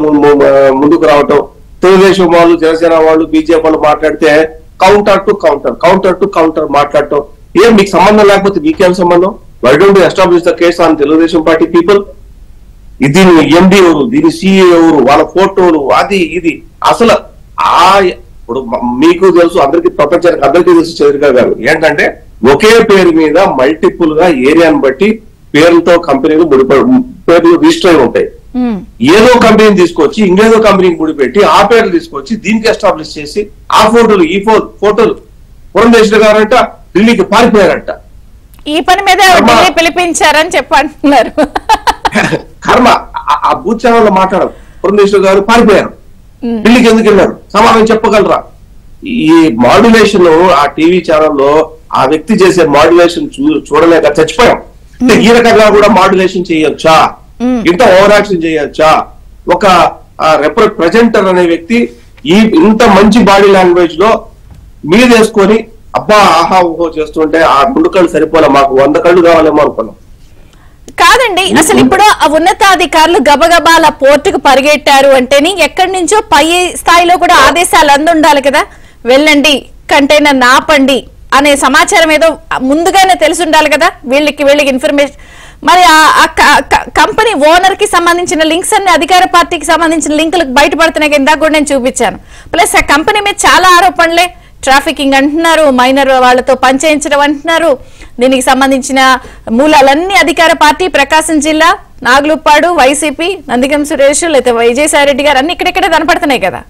ముందుకు రావటం, తెలుగుదేశం వాళ్ళు, జనసేన వాళ్ళు, బీజేపీ వాళ్ళు మాట్లాడితే కౌంటర్ టు కౌంటర్ మాట్లాడటం. ఏం మీకు సంబంధం లేకపోతే మీకేం సంబంధం? Why don't establish the case on Telugu Desam party people? దీని ఎండి ఎవరు, దీని సిఏ ఎవరు, వాళ్ళ ఫోటోలు, అది ఇది. అసలు ఇప్పుడు మీకు తెలుసు, అందరికీ ప్రపంచానికి అందరికీ తెలుసు చంద్రిక గారు ఏంటంటే ఒకే పేరు మీద మల్టిపుల్ గా ఏరియాను బట్టి పేర్లతో కంపెనీలు పేర్లు రిజిస్టర్ అయి ఉంటాయి. ఏదో కంపెనీని తీసుకొచ్చి ఇంకేదో కంపెనీకి ముడిపెట్టి ఆ పేర్లు తీసుకొచ్చి దీనికి ఎస్టాబ్లిష్ చేసి ఆ ఫోటోలు ఫోటోలు పురంధేశ్వరి గారంట ఢిల్లీకి పారిపోయారంట. ఈ పని మీద పిలిపించారని చెప్పంటున్నారు. కర్మ, ఆ బూత్ ఛానల్లో మాట్లాడరు. పురంధేశ్వరి గారు పారిపోయారు, ఢిల్లీకి ఎందుకు వెళ్ళారు సమాధానం చెప్పగలరా? ఈ మాడ్యులేషన్ ఆ టీవీ ఛానల్లో ఆ వ్యక్తి చేసే మాడ్యులేషన్ చూడలేక చచ్చిపోయాం. ఈ రకంగా కూడా మాడ్యులేషన్ చేయొచ్చా? ఇంత ఓవర్ యాక్షన్ చేయొచ్చా? ఒక రిప్రజెంటర్ అనే వ్యక్తి ఇంత మంచి బాడీ లాంగ్వేజ్ లో మీద వేసుకొని అబ్బా ఆహా ఊహో చేస్తుంటే ఆ 2 కళ్ళు సరిపోలే, మాకు 100 కళ్ళు కావాలేమో అనుకున్నాం. కాదండి, అసలు ఇప్పుడు ఆ ఉన్నతాధికారులు గబగబాల పోర్టుకు పరిగెట్టారు అంటేని ఎక్కడి నుంచో పై స్థాయిలో కూడా ఆదేశాలు అందుండాలి కదా, వెళ్ళండి కంటైనర్ నాపండి అనే సమాచారం ఏదో ముందుగానే తెలిసి ఉండాలి కదా వీళ్ళకి ఇన్ఫర్మేషన్. మరి ఆ కంపెనీ ఓనర్ కి సంబంధించిన లింక్స్ అన్ని అధికార పార్టీకి సంబంధించిన లింకులకు బయటపడుతున్నాయి. ఇందాక కూడా నేను చూపించాను. ప్లస్ ఆ కంపెనీ మీద చాలా ఆరోపణలే, ట్రాఫికింగ్ అంటున్నారు, మైనర్ వాళ్ళతో పనిచేయించడం అంటున్నారు. దీనికి సంబంధించిన మూలాలన్నీ అధికార పార్టీ, ప్రకాశం జిల్లా, నాగులుప్పాడు, వైసీపీ, నందిగం సురేష్, లేకపోతే విజయసాయి రెడ్డి గారు అన్ని ఇక్కడెక్కడే కనపడుతున్నాయి కదా,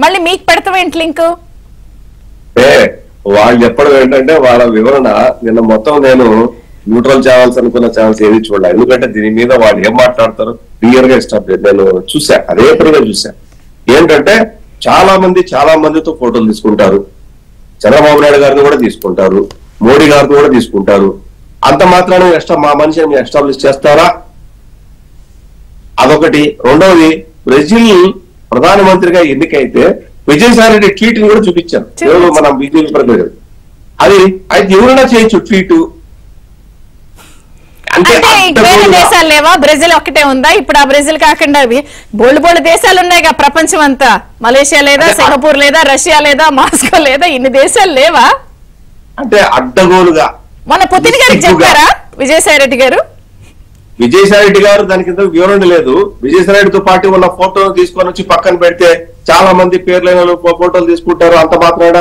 మళ్ళీ మీకు పెడతామేంటి లింకు? వాళ్ళు చెప్పడం ఏంటంటే వాళ్ళ వివరణ నిన్న మొత్తం నేను న్యూట్రల్ ఛానల్స్ అనుకున్న ఛానల్స్ ఏది చూడాలి. ఎందుకంటే దీని మీద వాళ్ళు ఏం మాట్లాడతారు క్లియర్ గా ఎస్టాబ్లిష్ నేను చూసా, అదే పనిగా చూసా. ఏంటంటే చాలా మందితో ఫోటోలు తీసుకుంటారు, చంద్రబాబు నాయుడు గారిని కూడా తీసుకుంటారు, మోడీ గారిని కూడా తీసుకుంటారు. అంత మాత్రాన్ని మా మనిషిని ఎస్టాబ్లిష్ చేస్తారా? అదొకటి. రెండవది, బ్రెజిల్ ప్రధానమంత్రిగా ఎన్నికైతే విజయసాయి రెడ్డి ట్వీట్ ని కూడా చూపించారు ఎవరు మన బీజేపీ ప్రతినిధి. అది ఎవరైనా చేయొచ్చు ట్వీట్. అంటే వేరే దేశాలు లేవా? బ్రెజిల్ ఒక్కటే ఉందా ఇప్పుడు? ఆ బ్రెజిల్ కాకుండా బోల్డ్ దేశాలు ఉన్నాయిగా ప్రపంచం అంతా. మలేషియా లేదా, సింగపూర్ లేదా, రష్యా లేదా, మాస్కో లేదా, ఇన్ని దేశాలు లేవా? అంటే అడ్డగోలుగా మన పుతిన్ గారికి చెప్పారా విజయసాయి రెడ్డి గారు? విజయసాయి రెడ్డి గారు దానికి ఇంత వివరణ లేదు. విజయసాయి రెడ్డితో పాటు ఉన్న ఫోటోలు తీసుకొని వచ్చి పక్కన పెడితే చాలా మంది పేర్లైన ఫోటోలు తీసుకుంటారు. అంత మాత్రాన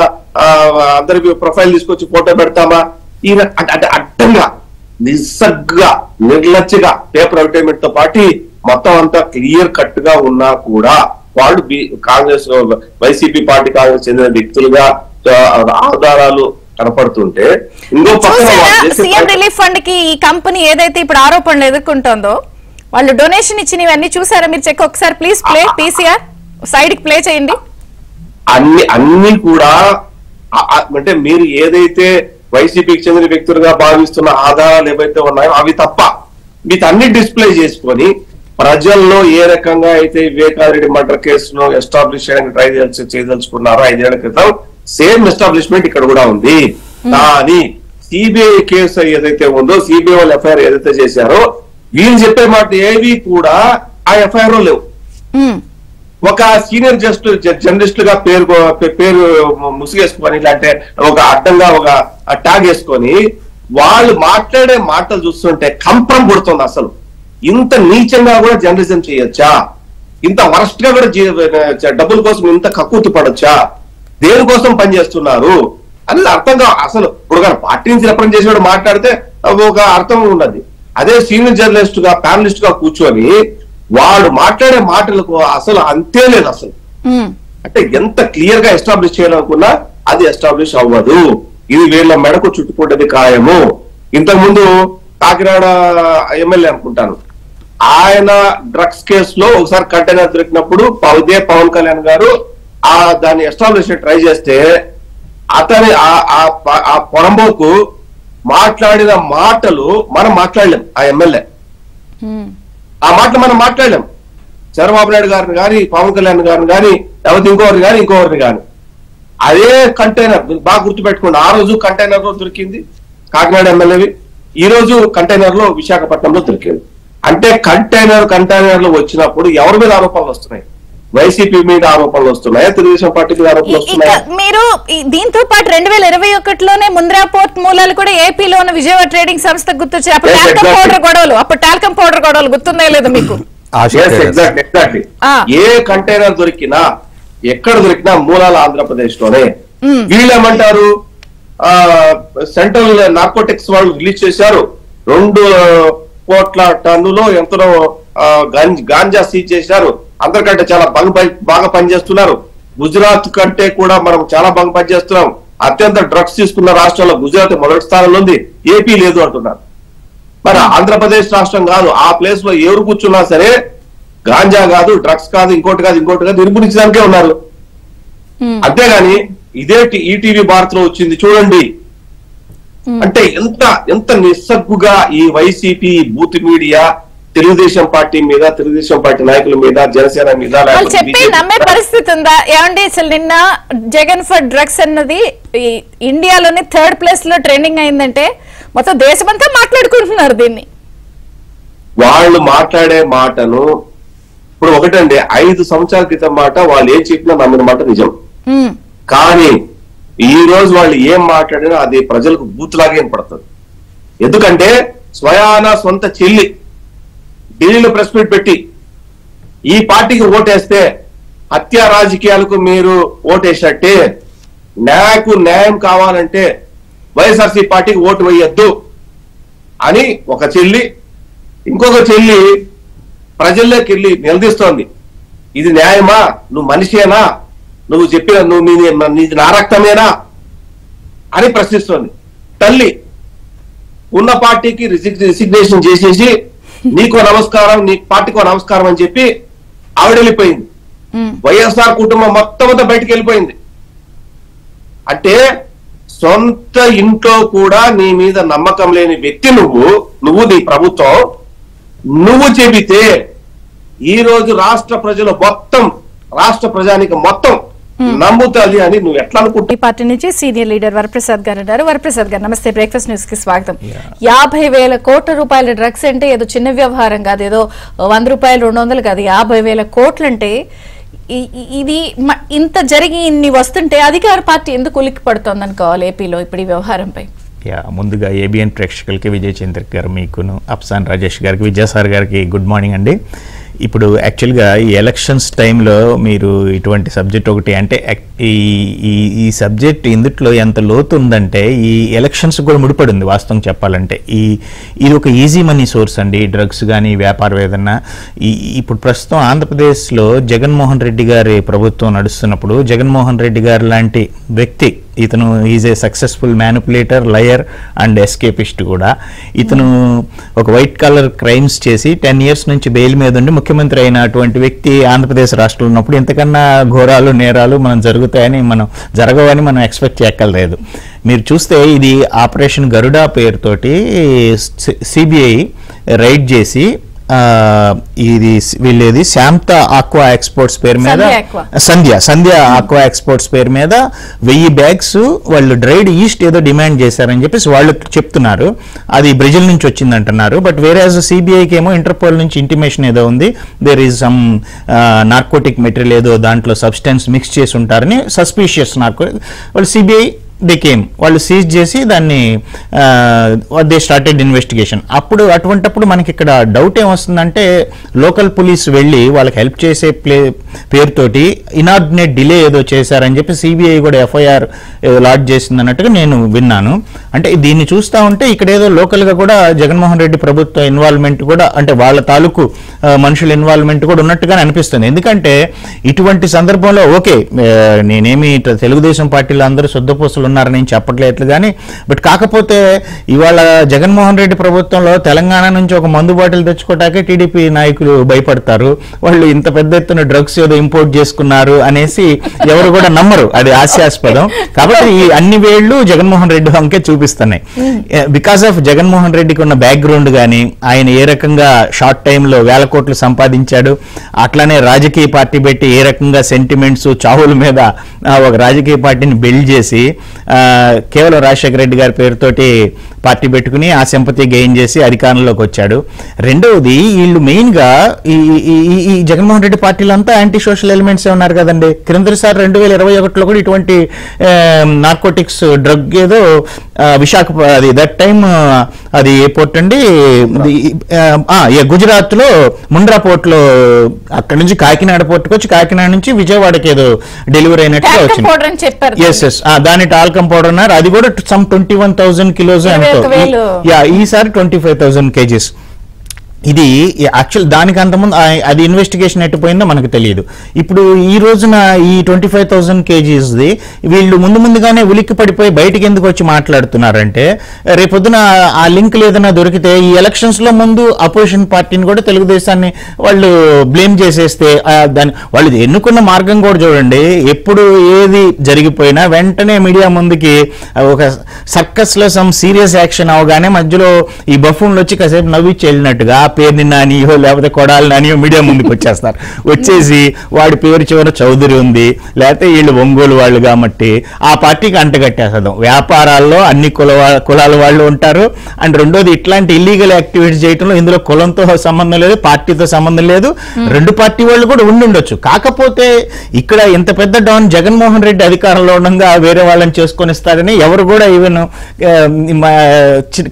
అందరికి ప్రొఫైల్ తీసుకొచ్చి ఫోటో పెడతామా? అడ్డంగా నిస్సగ్గా నిర్లజ్జగా పేపర్ అడ్వర్టైజ్మెంట్ తో పాటు మొత్తం అంతా క్లియర్ కట్ గా ఉన్నా కూడా వాళ్ళు కాంగ్రెస్ వైసీపీ పార్టీ కాంగ్రెస్ చెందిన వ్యక్తులుగా ఆధారాలు కనపడుతుంటే, ఇంకో పక్కన సీఎం రిలీఫ్ ఫండ్ కి ఈ కంపెనీ ఏదైతే ఇప్పుడు ఆరోపణలు ఎదుర్కొంటోందో వాళ్ళు డొనేషన్ ఇచ్చినవన్నీ చూసారా మీరు? చెక్ ఒకసారి ప్లీజ్ ప్లే పీసీఆర్ సైడ్ కి ప్లే చేయండి. అన్ని కూడా అంటే మీరు ఏదైతే వైసీపీకి చెందిన వ్యక్తులుగా భావిస్తున్న ఆధారాలు ఏవైతే ఉన్నాయో అవి తప్ప వీటన్ని డిస్ప్లే చేసుకొని ప్రజల్లో ఏ రకంగా అయితే వివేకారెడ్డి మర్డర్ కేసును ఎస్టాబ్లిష్ చేయడానికి ట్రై చేయదలుచుకున్నారో 5 ఏళ్ల క్రితం సేమ్ ఎస్టాబ్లిష్మెంట్ ఇక్కడ కూడా ఉంది. కానీ సిబిఐ కేసు ఏదైతే ఉందో, సిబిఐ వాళ్ళు ఎఫ్ఐఆర్ ఏదైతే చేశారో వీళ్ళు చెప్పే మాట ఏవి కూడా ఆ ఎఫ్ఐఆర్ లో లేవు. ఒక సీనియర్ జర్నలిస్ట్ గా పేరు ముసుగేసుకొని అంటే ఒక అడ్డంగా ఒక ట్యాగ్ వేసుకొని వాళ్ళు మాట్లాడే మాటలు చూస్తుంటే కంపరం పుడుతుంది. అసలు ఇంత నీచంగా కూడా జర్నలిజం చేయొచ్చా? ఇంత వరస్ట్ గా కూడా డబ్బుల కోసం ఇంత కక్కుర్తి పడొచ్చా? దేనికోసం పనిచేస్తున్నారు అనేది అర్థంగా అసలు ఇప్పుడు కానీ పార్టీ నుంచి రిప్రజెంట్ చేసేవాడు మాట్లాడితే ఒక అర్థం ఉన్నది. అదే సీనియర్ జర్నలిస్ట్ గా ప్యానలిస్ట్ గా కూర్చొని వాడు మాట్లాడే మాటలకు అసలు అంతే లేదు. అసలు అంటే ఎంత క్లియర్ గా ఎస్టాబ్లిష్ చేయాలనుకున్నా అది ఎస్టాబ్లిష్ అవ్వదు. ఇది వీళ్ళ మెడకు చుట్టుకుంటది ఖాయము. ఇంతకుముందు కాకినాడ ఎమ్మెల్యే అనుకుంటాను, ఆయన డ్రగ్స్ కేసులో ఒకసారి కంటైనర్ దొరికినప్పుడు ఇదే పవన్ కళ్యాణ్ గారు దాన్ని ఎస్టాబ్లిష్ ట్రై చేస్తే అతని ఆ పొరంబోకు మాట్లాడిన మాటలు మనం మాట్లాడలేం. ఆ ఎమ్మెల్యే ఆ మాటలు మనం మాట్లాడలేం. చంద్రబాబు నాయుడు గారిని కానీ, పవన్ కళ్యాణ్ గారిని కానీ, లేకపోతే ఇంకోరిని కానీ అదే కంటైనర్ బాగా గుర్తుపెట్టుకోండి. ఆ రోజు కంటైనర్ లో దొరికింది కాకినాడ ఎమ్మెల్యేవి, ఈ రోజు కంటైనర్ లో విశాఖపట్నంలో దొరికింది. అంటే కంటైనర్ లో వచ్చినప్పుడు ఎవరి మీద ఆరోపణలు వస్తున్నాయి? వైసీపీ మీద ఆరోపణలు వస్తున్నాయా? తెలుగుదేశం పార్టీ మీద ఆరోపణలు వస్తున్నాయా? మీరు దీంతో పాటు 2021లోనే ముంద్రా పోర్ట్ మూలాలు కూడా ఏపీలో ఉన్న విజయవాడ ట్రేడింగ్ సంస్థ గుర్తొచ్చాయి. అప్పుడు టాల్కమ్ పౌడర్ గొడవలు గుర్తుందా లేదు మీకు? ఎగ్జాక్ట్లీ. ఏ కంటైనర్ దొరికినా ఎక్కడ దొరికినా మూలాల ఆంధ్రప్రదేశ్ లోనే. వీళ్ళేమంటారు, సెంట్రల్ నార్కోటిక్స్ వాళ్ళు రిలీజ్ చేశారు 2 కోట్ల టన్నులో ఎంతనో గాంజా సీజ్ చేశారు. అందరికంటే చాలా బాగా పనిచేస్తున్నారు. గుజరాత్ కంటే కూడా మనం చాలా బాగా పనిచేస్తున్నాం. అత్యంత డ్రగ్స్ తీసుకున్న రాష్ట్రాల్లో గుజరాత్ మొదటి స్థానంలో ఉంది, ఏపీ లేదు అంటున్నారు. మరి ఆంధ్రప్రదేశ్ రాష్ట్రం కాదు, ఆ ప్లేస్ లో ఎవరు కూర్చున్నా సరే గాంజా కాదు, డ్రగ్స్ కాదు, ఇంకోటి కాదు నిర్మూలించడానికే ఉన్నారు. అంతేగాని ఇదే ఈటీవీ భారత్ లో వచ్చింది చూడండి. అంటే ఎంత నిస్సగ్గుగా ఈ YCP booth media Telugu Desam party మీద, తెలుగుదేశం పార్టీ నాయకుల మీద, జనసేన మీద చెప్పి నమ్మే పరిస్థితి ఉందా? ఏమండి అసలు నిన్న జగన్ ఫర్ డ్రగ్స్ అన్నది ఇండియాలోనే 3rd ప్లేస్ లో ట్రెండింగ్ అయిందంటే మొత్తం దేశమంతా మాట్లాడుకుంటున్నారు దీన్ని. వాళ్ళు మాట్లాడే మాటను ఇప్పుడు ఒకటండి 5 సంవత్సరాల క్రితం మాట వాళ్ళు ఏం చెప్పినా నమ్మిన మాట నిజం. కానీ ఈ రోజు వాళ్ళు ఏం మాట్లాడినా అది ప్రజలకు బూత్లాగే వినపడుతుంది. ఎందుకంటే స్వయాన సొంత చెల్లి ఢిల్లీలో ప్రెస్ మీట్ పెట్టి ఈ పార్టీకి ఓటేస్తే హత్యా రాజకీయాలకు మీరు ఓటేసినట్టే, నాకు న్యాయం కావాలంటే వైఎస్ఆర్సీ పార్టీకి ఓటు వేయొద్దు అని ఒక చెల్లి, ఇంకొక చెల్లి ప్రజల్లోకి వెళ్ళి నిలదీస్తోంది. ఇది న్యాయమా? నువ్వు మనిషేనా? నువ్వు చెప్పిన నీది నా రక్తమేనా అని ప్రశ్నిస్తోంది. తల్లి ఉన్న పార్టీకి రిసిగ్నేషన్ చేసేసి నీకో నమస్కారం, నీ పార్టీకో నమస్కారం అని చెప్పి ఆవిడ వెళ్ళిపోయింది. వైఎస్ఆర్ కుటుంబం మొత్తం అంతా బయటికి వెళ్ళిపోయింది. అంటే సొంత ఇంట్లో కూడా నీ మీద నమ్మకం లేని వ్యక్తి నువ్వు నీ ప్రభుత్వం నువ్వు చెబితే ఈ రోజు రాష్ట్ర ప్రజలు మొత్తం, రాష్ట్ర ప్రజానికి మొత్తం నమ్ముతుంది అని నువ్వు ఎట్లా అనుకుంటున్నావు? ఈ పార్టీ నుంచి సీనియర్ లీడర్ వరప్రసాద్ గారు ఉన్నారు. వరప్రసాద్ గారు నమస్తే, బ్రేక్ఫాస్ట్ న్యూస్ కి స్వాగతం. 50,000 కోట్ల రూపాయల డ్రగ్స్ అంటే ఏదో చిన్న వ్యవహారం కాదు, ఏదో 100 రూపాయలు 200 కాదు, 50,000 కోట్లు అంటే ఇది ఇంత జరిగి ఇన్ని వస్తుంటే అధికార పార్టీ ఎందుకు ఉలిక్కి పడుతోంది అనుకోవాలి ఏపీలో ఇప్పుడు ఈ వ్యవహారంపై? ముందుగా ఏబిఎన్ ప్రేక్షకులకి, విజయ్ చంద్ర గారు మీకును, అప్సాన్ రాజేష్ గారికి, విద్యాసాగర్ గారికి గుడ్ మార్నింగ్ అండి. ఇప్పుడు యాక్చువల్గా ఈ ఎలక్షన్స్ టైంలో మీరు ఇటువంటి సబ్జెక్ట్ ఒకటి అంటే ఈ సబ్జెక్ట్ ఇందుట్లో ఎంత లోతు ఉందంటే ఈ ఎలక్షన్స్ కూడా ముడిపడి ఉంది వాస్తవం చెప్పాలంటే. ఇది ఒక ఈజీ మనీ సోర్స్ అండి, డ్రగ్స్ కానీ వ్యాపారం ఏదన్నా. ఇప్పుడు ప్రస్తుతం ఆంధ్రప్రదేశ్లో జగన్మోహన్ రెడ్డి గారి ప్రభుత్వం నడుస్తున్నప్పుడు జగన్మోహన్ రెడ్డి గారు లాంటి వ్యక్తి, ఇతను is a successful manipulator, liar and escapist కూడా. ఇతను ఒక వైట్ కలర్ క్రైమ్స్ చేసి 10 years నుంచి బెయిల్ మీద ఉండి ముఖ్యమంత్రి అయినటువంటి వ్యక్తి ఆంధ్రప్రదేశ్ రాష్ట్రంలో ఉన్నప్పుడు ఇంతకన్నా ఘోరాలు నేరాలు జరగవని మనం ఎక్స్పెక్ట్ చేయక్కర్లేదు. మీరు చూస్తే ఇది ఆపరేషన్ గరుడా పేరుతోటి సిబిఐ రైడ్ చేసి వీళ్ళేది శాంత ఆక్వా ఎక్స్పోర్ట్స్ పేరు మీద, సంధ్య ఆక్వా ఎక్స్పోర్ట్స్ పేరు మీద 1000 bags వాళ్ళు డ్రైడ్ ఈస్ట్ ఏదో డిమాండ్ చేశారని చెప్పేసి వాళ్ళు చెప్తున్నారు. అది బ్రెజిల్ నుంచి వచ్చింది అంటున్నారు. బట్ వేరే సిబిఐకి ఏమో ఇంటర్పోల్ నుంచి ఇంటిమేషన్ ఏదో ఉంది, there is some narcotic material ఏదో దాంట్లో సబ్స్టెన్స్ మిక్స్ చేసి ఉంటారని సస్పీషియస్ వాళ్ళు సిబిఐ వాళ్ళు సీజ్ చేసి దాన్ని దే స్టార్టెడ్ ఇన్వెస్టిగేషన్. అటువంటప్పుడు మనకి ఇక్కడ డౌట్ ఏమొస్తుందంటే లోకల్ పోలీస్ వెళ్ళి వాళ్ళకి హెల్ప్ చేసే పేరుతోటి ఇనార్డినేట్ డిలే ఏదో చేశారని చెప్పి సిబిఐ కూడా ఎఫ్ఐఆర్ లాడ్జ్ చేసింది అన్నట్టుగా నేను విన్నాను. అంటే దీన్ని చూస్తూ ఉంటే ఇక్కడ ఏదో లోకల్గా కూడా జగన్మోహన్ రెడ్డి ప్రభుత్వ ఇన్వాల్వ్మెంట్ కూడా, అంటే వాళ్ళ తాలూకు మనుషుల ఇన్వాల్వ్మెంట్ కూడా ఉన్నట్టుగానే అనిపిస్తుంది. ఎందుకంటే ఇటువంటి సందర్భంలో ఓకే, నేనేమి తెలుగుదేశం పార్టీలో అందరూ శుద్ధపూసలు ఉన్నారని చెప్పట్లేదు కానీ, బట్ కాకపోతే ఇవాళ జగన్మోహన్ రెడ్డి ప్రభుత్వంలో తెలంగాణ నుంచి ఒక మందు బాటిల్ తెచ్చుకోవటానికి టీడీపీ నాయకులు భయపడతారు. వాళ్ళు ఇంత పెద్ద ఎత్తున డ్రగ్స్ ఏదో ఇంపోర్ట్ చేసుకున్నారు అనేసి ఎవరు కూడా నమ్మరు, అది హాస్యాస్పదం. కాబట్టి ఈ అన్ని వేళ్లు జగన్మోహన్ రెడ్డి వంకే చూపిస్తున్నాయి. బికాస్ ఆఫ్ జగన్మోహన్ రెడ్డికి ఉన్న బ్యాక్గ్రౌండ్ కానీ, ఆయన ఏ రకంగా షార్ట్ టైంలో 1000 కోట్లు సంపాదించాడు, అట్లానే రాజకీయ పార్టీ పెట్టి ఏ రకంగా సెంటిమెంట్స్ చావుల మీద ఒక రాజకీయ పార్టీని బిల్డ్ చేసి కేవలం రాజశేఖర రెడ్డి గారి పేరుతోటి పార్టీ పెట్టుకుని ఆ సింపతి గెయిన్ చేసి అధికారంలోకి వచ్చాడు. రెండవది వీళ్ళు మెయిన్గా ఈ జగన్మోహన్ రెడ్డి పార్టీలో అంతా యాంటీ సోషల్ ఎలిమెంట్స్ ఉన్నారు కదండి. క్రిందసారి 2021లో కూడా ఇటువంటి నార్కోటిక్స్ డ్రగ్ ఏదో విశాఖ, అది దట్ టైం అది ఏ పోర్ట్ అండి, గుజరాత్లో ముండ్రా పోర్ట్లో, అక్కడి నుంచి కాకినాడ పోర్టుకు వచ్చి కాకినాడ నుంచి విజయవాడకి ఏదో డెలివరీ అయినట్టుగా వచ్చింది. ఎస్ ఎస్, దాని టాల్కమ్ పౌడర్ అన్నారు. అది కూడా సమ్ 21,000 kilos ఎంతో, ఈసారి 25,000 kgs. ఇది యాక్చువల్ దానికి అంతకుముందు అది ఇన్వెస్టిగేషన్ ఎట్టిపోయిందో మనకు తెలియదు. ఇప్పుడు ఈ రోజున ఈ 25,000 kgsది వీళ్ళు ముందుగానే ఉలిక్కి పడిపోయి బయటికి ఎందుకు వచ్చి మాట్లాడుతున్నారంటే, రేపొద్దున ఆ లింక్ ఏదైనా దొరికితే ఈ ఎలక్షన్స్ లో ముందు అపోజిషన్ పార్టీని కూడా తెలుగుదేశాన్ని వాళ్ళు బ్లేమ్ చేసేస్తే దాన్ని వాళ్ళు ఎన్నుకున్న మార్గం కూడా చూడండి. ఎప్పుడు ఏది జరిగిపోయినా వెంటనే మీడియా ముందుకి ఒక సర్కస్ లో సమ్ సీరియస్ యాక్షన్ అవగానే మధ్యలో ఈ బఫూన్లు వచ్చి కాసేపు నవ్విచ్చి వెళ్ళినట్టుగా పేరుని నానియో లేకపోతే కొడాలి నానియో మీడియా ముందుకు వచ్చేస్తారు. వచ్చేసి వాడి పేరు చివర చౌదరి ఉంది, లేకపోతే వీళ్ళు ఒంగోలు వాళ్ళు కాబట్టి ఆ పార్టీకి అంటగట్టేస్తాం. వ్యాపారాల్లో అన్ని కులాల వాళ్ళు ఉంటారు. అండ్ రెండోది ఇట్లాంటి ఇల్లీగల్ యాక్టివిటీస్ చేయడంలో ఇందులో కులంతో సంబంధం లేదు, పార్టీతో సంబంధం లేదు, రెండు పార్టీ వాళ్ళు కూడా ఉండుండొచ్చు. కాకపోతే ఇక్కడ ఇంత పెద్ద డాన్ జగన్మోహన్ రెడ్డి అధికారంలో ఉండగా వేరే వాళ్ళని చేసుకొని ఇస్తారని ఎవరు కూడా ఈవెన్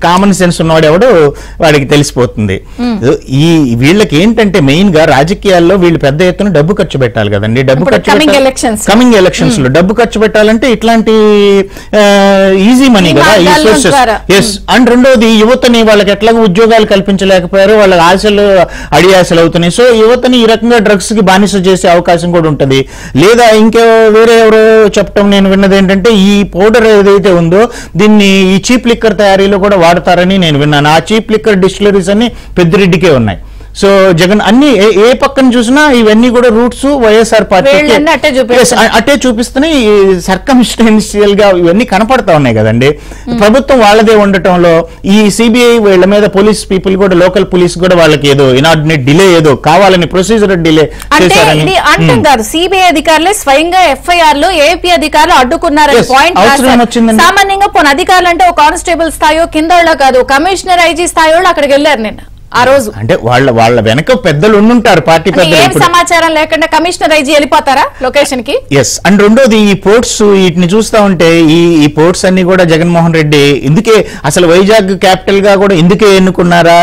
కామన్ సెన్స్ ఉన్నవాడు ఎవడు వాడికి తెలిసిపోతుంది. ఈ వీళ్ళకి ఏంటంటే మెయిన్ గా రాజకీయాల్లో వీళ్ళు పెద్ద ఎత్తున డబ్బు ఖర్చు పెట్టాలి కదండి. డబ్బు ఖర్చు కమింగ్ ఎలక్షన్స్ లో డబ్బు ఖర్చు పెట్టాలంటే ఇట్లాంటి ఈజీ మనీ కదా ఈ సోర్సెస్. ఎస్. అండ్ రెండోది యువతని వాళ్ళకి ఎట్లాగో ఉద్యోగాలు కల్పించలేకపోయారు, వాళ్ళ ఆశలు అడియాశలు అవుతున్నాయి. సో యువతని ఈ రకంగా డ్రగ్స్ కి బానిస చేసే అవకాశం కూడా ఉంటుంది. లేదా ఇంకా వేరే ఎవరో చెప్పడం నేను విన్నది ఏంటంటే ఈ పౌడర్ ఏదైతే ఉందో దీన్ని ఈ చీప్ లిక్కర్ తయారీలో కూడా వాడతారని నేను విన్నాను. ఆ చీప్ లిక్కర్ డిస్టిలరీస్ అన్ని పెద్దిరెడ్డికే ఉన్నాయి. సో జగన్ అన్ని ఏ పక్కన చూసినా ఇవన్నీ కూడా రూట్స్ వైఎస్ఆర్ పార్టీ అట్టే చూపిస్తున్నాయి. సర్కమ్స్టెన్షియల్ గా ఇవన్నీ కనపడతా ఉన్నాయి కదండి. ప్రభుత్వం వాళ్ళదే ఉండటంలో ఈ సిబిఐ వీళ్ళ మీద పోలీస్ పీపుల్ కూడా లోకల్ పోలీస్ కూడా వాళ్ళకి ఏదో ఇనార్డినేట్ డిలే ఏదో కావాలని ప్రొసీజర్ డిలే చేశారని అంటున్నారు. సిబిఐ అధికారులే స్వయంగా ఎఫ్ఐఆర్ లో ఏపీ అధికారులు అడ్డుకున్నారని పాయింట్ వచ్చింది. సామాన్యంగా పోనీ అధికారులు అంటే ఒక కానిస్టేబుల్ స్థాయో కింద కాదు, కమిషనర్ ఐజీ స్థాయిలో అక్కడికి వెళ్ళారు నిన్న. ఆ రోజు అంటే వాళ్ళ వెనక పెద్దలు ఉండుంటారు, పార్టీ పెద్దలు. సమాచారం లేకుండా కమిషనర్ ఐజీ వెళ్ళిపోతారా లొకేషన్ కి? ఎస్. అండ్ రెండోది ఈ పోర్ట్స్ వీటిని చూస్తా ఉంటే ఈ పోర్ట్స్ అన్ని కూడా జగన్మోహన్ రెడ్డి ఇందుకే అసలు వైజాగ్ క్యాపిటల్ గా కూడా ఇందుకే ఎన్నుకున్నారా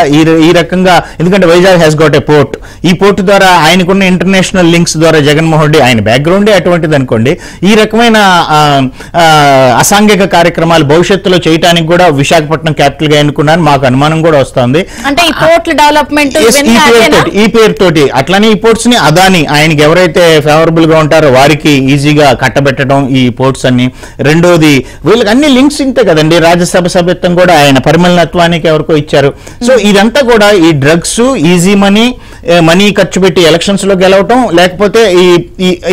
ఈ రకంగా? ఎందుకంటే Vizag has got a port. ఈ పోర్ట్ ద్వారా ఆయనకున్న ఇంటర్నేషనల్ లింక్స్ ద్వారా జగన్మోహన్ రెడ్డి ఆయన బ్యాక్గ్రౌండే అటువంటిది అనుకోండి. ఈ రకమైన అసాంఘిక కార్యక్రమాలు భవిష్యత్తులో చేయడానికి కూడా విశాఖపట్నం క్యాపిటల్ గా ఎన్నుకున్నారని మాకు అనుమానం కూడా వస్తుంది. అంటే డెవలప్మెంట్ ఈ పేరుతోటి అట్లానే ఈ పోర్ట్స్ ని అదాని ఆయనకి ఎవరైతే ఫేవరబుల్ గా ఉంటారో వారికి ఈజీగా కట్టబెట్టడం ఈ పోర్ట్స్ అన్ని. రెండోది వీళ్ళకి అన్ని లింక్స్ ఇంతే కదండి. రాజ్యసభ సభ్యత్వం కూడా ఆయన పరిమళ నత్వానికి ఎవరికో ఇచ్చారు. సో ఇదంతా కూడా ఈ డ్రగ్స్, ఈజీ మనీ ఖర్చు పెట్టి ఎలక్షన్స్ లో గెలవటం, లేకపోతే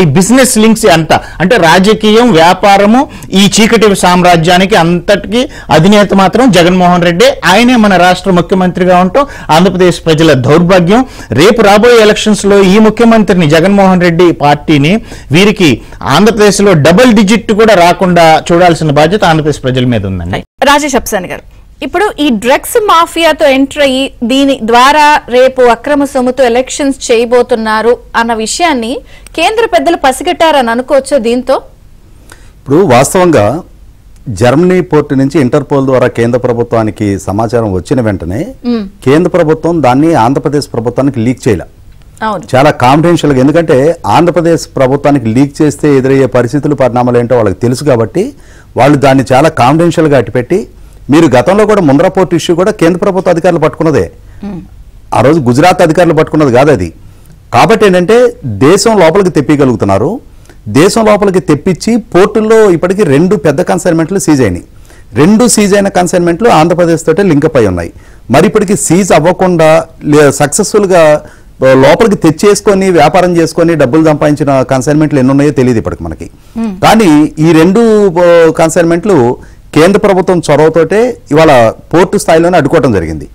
ఈ బిజినెస్ లింక్స్ అంతా అంటే రాజకీయం, వ్యాపారము, ఈ చీకటి సామ్రాజ్యానికి అంతటికి అధినేత మాత్రం జగన్మోహన్ రెడ్డి. ఆయనే మన రాష్ట్ర ముఖ్యమంత్రిగా ఉంటాం. ఆంధ్రప్రదేశ్ ప్రజల దౌర్భాగ్యం. రేపు రాబోయే ఎలక్షన్స్ లో ఈ ముఖ్యమంత్రిని జగన్మోహన్ రెడ్డి పార్టీని వీరికి ఆంధ్రప్రదేశ్ లో డబుల్ డిజిట్ కూడా రాకుండా చూడాల్సిన బాధ్యత ఆంధ్రప్రదేశ్ ప్రజల మీద ఉందండి. రాజేష్ అప్సాని గారు, ఇప్పుడు ఈ డ్రగ్స్ మాఫియాతో ఎంటర్ అయ్యి దీని ద్వారా రేపు అక్రమ సొమ్ముతో ఎలక్షన్స్ చేయబోతున్నారు అన్న విషయాన్ని కేంద్ర పెద్దలు పసిగట్టారని అనుకోవచ్చు. దీంతో ఇప్పుడు వాస్తవంగా జర్మనీ పోర్టు నుంచి ఇంటర్పోల్ ద్వారా కేంద్ర ప్రభుత్వానికి సమాచారం వచ్చిన వెంటనే కేంద్ర ప్రభుత్వం దాన్ని ఆంధ్రప్రదేశ్ ప్రభుత్వానికి లీక్ చేయలే. చాలా కాన్ఫిడెన్షియల్ గా, ఎందుకంటే ఆంధ్రప్రదేశ్ ప్రభుత్వానికి లీక్ చేస్తే ఎదురయ్యే పరిస్థితులు, పరిణామాలు ఏంటో వాళ్ళకి తెలుసు కాబట్టి వాళ్ళు దాన్ని చాలా కాన్ఫిడెన్షియల్ గా అట్టిపెట్టి, మీరు గతంలో కూడా ముంద్రా పోర్ట్ ఇష్యూ కూడా కేంద్ర ప్రభుత్వ అధికారులు పట్టుకున్నదే, ఆ రోజు గుజరాత్ అధికారులు పట్టుకున్నది కాదు అది. కాబట్టి ఏంటంటే దేశం లోపలికి తెప్పగలుగుతున్నారు. దేశం లోపలికి తెప్పించి పోర్టుల్లో ఇప్పటికీ 2 పెద్ద కన్సైన్మెంట్లు సీజ్ అయినాయి. 2 సీజ్ అయిన కన్సైన్మెంట్లు ఆంధ్రప్రదేశ్ తోటే లింకప్ అయి ఉన్నాయి. మరి ఇప్పటికి సీజ్ అవ్వకుండా సక్సెస్ఫుల్గా లోపలికి తెచ్చేసుకొని వ్యాపారం చేసుకొని డబ్బులు సంపాదించిన కన్సైన్మెంట్లు ఎన్ని ఉన్నాయో తెలియదు ఇప్పటికి మనకి. కానీ ఈ 2 కన్సైన్మెంట్లు కేంద్ర ప్రభుత్వం చొరవతోటే ఇవాళ పోర్టు స్థాయిలోనే అడ్డుకోవడం జరిగింది.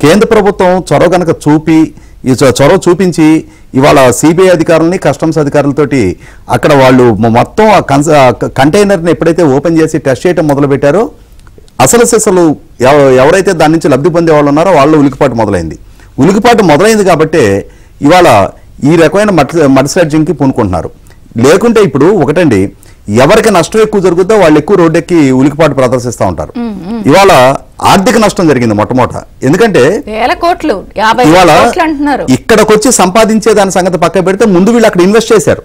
కేంద్ర ప్రభుత్వం చొరవ కనుక చొరవ చూపించి ఇవాళ సిబిఐ అధికారులని, కస్టమ్స్ అధికారులతోటి అక్కడ వాళ్ళు మొత్తం ఆ కంటైనర్ని ఎప్పుడైతే ఓపెన్ చేసి టెస్ట్ చేయడం మొదలుపెట్టారో అసలు ఎవరైతే దాని నుంచి లబ్ధి పొందే వాళ్ళు ఉన్నారో వాళ్ళు ఉలికిపాటు మొదలైంది కాబట్టి ఇవాళ ఈ రకమైన మడ్ స్లడ్జింగ్కి పూనుకుంటున్నారు. లేకుంటే ఇప్పుడు ఒకటండి, ఎవరికి నష్టం ఎక్కువ జరుగుతుందో వాళ్ళు ఎక్కువ రోడ్డెక్కి ఉలికిపాటు ప్రదర్శిస్తూ ఉంటారు. ఇవాళ ఆర్థిక నష్టం జరిగింది మొట్టమొదట. ఎందుకంటే ఇవాళ ఇక్కడికి వచ్చి సంపాదించే దాని సంగతి పక్క పెడితే ముందు వీళ్ళు అక్కడ ఇన్వెస్ట్ చేశారు.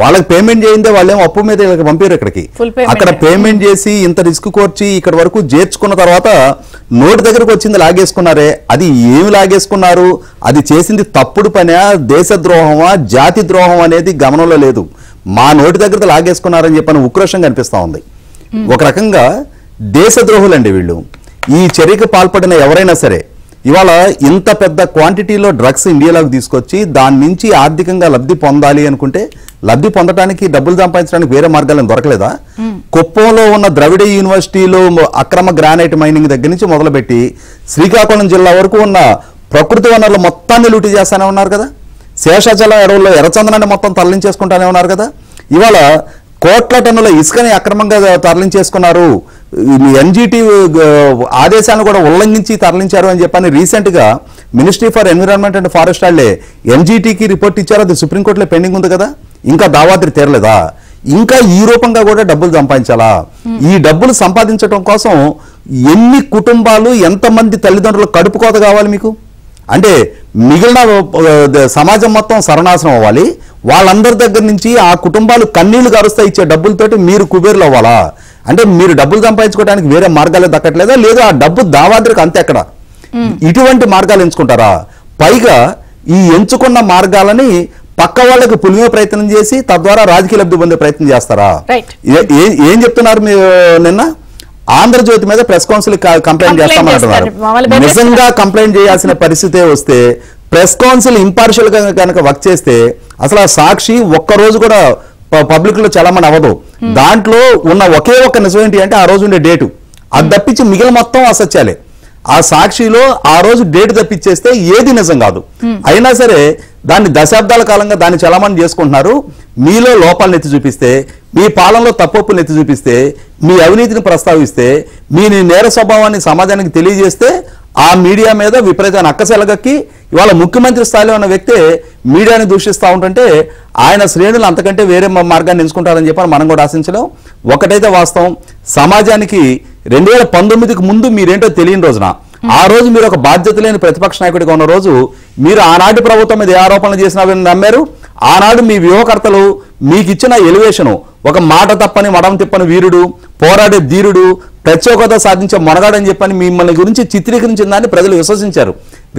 వాళ్ళకి పేమెంట్ చేయిందే వాళ్ళేమో అప్పు మీద పంపారు ఇక్కడికి. అక్కడ పేమెంట్ చేసి ఇంత రిస్క్ కోర్చి ఇక్కడ వరకు చేర్చుకున్న తర్వాత నోటి దగ్గరకు వచ్చింది లాగేసుకున్నారే. అది ఏమి లాగేసుకున్నారు, అది చేసింది తప్పుడు పనా, దేశద్రోహమా, జాతి ద్రోహం అనేది గమనంలో లేదు. మా నోటి దగ్గర లాగేసుకున్నారని చెప్పని ఉక్రోషంగా అనిపిస్తా ఉంది. ఒక రకంగా దేశద్రోహులండి వీళ్ళు. ఈ చర్యకు పాల్పడిన ఎవరైనా సరే ఇవాళ ఇంత పెద్ద క్వాంటిటీలో డ్రగ్స్ ఇండియాలోకి తీసుకొచ్చి దాని నుంచి ఆర్థికంగా లబ్ధి పొందాలి అనుకుంటే లబ్ధి పొందడానికి, డబ్బులు సంపాదించడానికి వేరే మార్గాలను దొరకలేదా? కుప్పంలో ఉన్న ద్రవిడ యూనివర్సిటీలో అక్రమ గ్రానైట్ మైనింగ్ దగ్గర నుంచి మొదలుపెట్టి శ్రీకాకుళం జిల్లా వరకు ఉన్న ప్రకృతి వనరులు మొత్తాన్ని లూటీ చేస్తానే ఉన్నారు కదా, శేషాచలం అడవుల్లో ఎర్రచందనాన్ని మొత్తం తరలించేసుకుంటానే ఉన్నారు కదా, ఇవాళ కోట్ల టన్నుల ఇసుకని అక్రమంగా తరలించేసుకున్నారు, ఎన్జిటి ఆదేశాలను కూడా ఉల్లంఘించి తరలించారు అని చెప్పని రీసెంట్గా ministry for environment and forest వాళ్ళే ఎన్జిటికి రిపోర్ట్ ఇచ్చారు. అది సుప్రీంకోర్టులో పెండింగ్ ఉంది కదా, ఇంకా దావాద్రి తీరలేదా? ఇంకా ఈ రూపంగా కూడా డబ్బులు సంపాదించాలా? ఈ డబ్బులు సంపాదించడం కోసం ఎన్ని కుటుంబాలు, ఎంతమంది తల్లిదండ్రులు కడుపు కోత కావాలి మీకు? అంటే మిగిలిన సమాజం మొత్తం సర్వనాశనం అవ్వాలి, వాళ్ళందరి దగ్గర నుంచి ఆ కుటుంబాలు కన్నీళ్లు గారుస్తా ఇచ్చే డబ్బులతోటి మీరు కుబేర్లు అవ్వాలా? అంటే మీరు డబ్బులు సంపాదించుకోవడానికి వేరే మార్గాలే దక్కట్లేదా? లేదు ఆ డబ్బు దావాద్రికి అంతే ఎక్కడ? ఇటువంటి మార్గాలు ఎంచుకుంటారా? పైగా ఈ ఎంచుకున్న మార్గాలని పక్క వాళ్ళకి పులిమే ప్రయత్నం చేసి తద్వారా రాజకీయ లబ్ధి పొందే ప్రయత్నం చేస్తారా? ఏం చెప్తున్నారు మీరు? నిన్న ఆంధ్రజ్యోతి మీద ప్రెస్ కౌన్సిల్ కంప్లైంట్ చేస్తామంటున్నారు. నిజంగా కంప్లైంట్ చేయాల్సిన పరిస్థితే వస్తే ప్రెస్ కౌన్సిల్ ఇంపార్షియల్ గా కనుక వర్క్ చేస్తే అసలు ఆ సాక్షి ఒక్కరోజు కూడా పబ్లిక్ లో చలామణి అవ్వదు. దాంట్లో ఉన్న ఒకే ఒక్క నిజం ఏంటి అంటే ఆ రోజు ఉండే డేటు, అది తప్పించి మిగిలిన మొత్తం అసత్యాలే. ఆ సాక్షిలో ఆ రోజు డేట్ తప్పించేస్తే ఏది నిజం కాదు. అయినా సరే దాన్ని దశాబ్దాల కాలంగా దాన్ని చలామణి చేసుకుంటున్నారు. మీలో లోపాలను ఎత్తి చూపిస్తే, మీ పాలనలో తప్పులను ఎత్తి చూపిస్తే, మీ అవినీతిని ప్రస్తావిస్తే, మీ నేర స్వభావాన్ని సమాజానికి తెలియజేస్తే ఆ మీడియా మీద విపరీతమైన అక్కసెలగక్కి ఇవాళ ముఖ్యమంత్రి స్థాయిలో ఉన్న వ్యక్తే మీడియాని దూషిస్తూ ఉంటుంటే ఆయన శ్రేణులు అంతకంటే వేరే మార్గాన్ని ఎంచుకుంటారని చెప్పని మనం కూడా ఆశించలేం. ఒకటైతే వాస్తవం, సమాజానికి 2019కి ముందు మీరేంటో తెలియని రోజున, ఆ రోజు మీరు ఒక బాధ్యత లేని ప్రతిపక్ష నాయకుడిగా ఉన్న రోజు మీరు ఆనాటి ప్రభుత్వం మీద ఏ ఆరోపణలు చేసినా నమ్మారు. ఆనాడు మీ వ్యూహకర్తలు మీకు ఇచ్చిన ఎలివేషను ఒక మాట తప్పని మడం తిప్పని వీరుడు, పోరాడే ధీరుడు, ప్రత్యేకత సాధించే మొనగాడని చెప్పని మిమ్మల్ని గురించి చిత్రీకరించిన దాన్ని ప్రజలు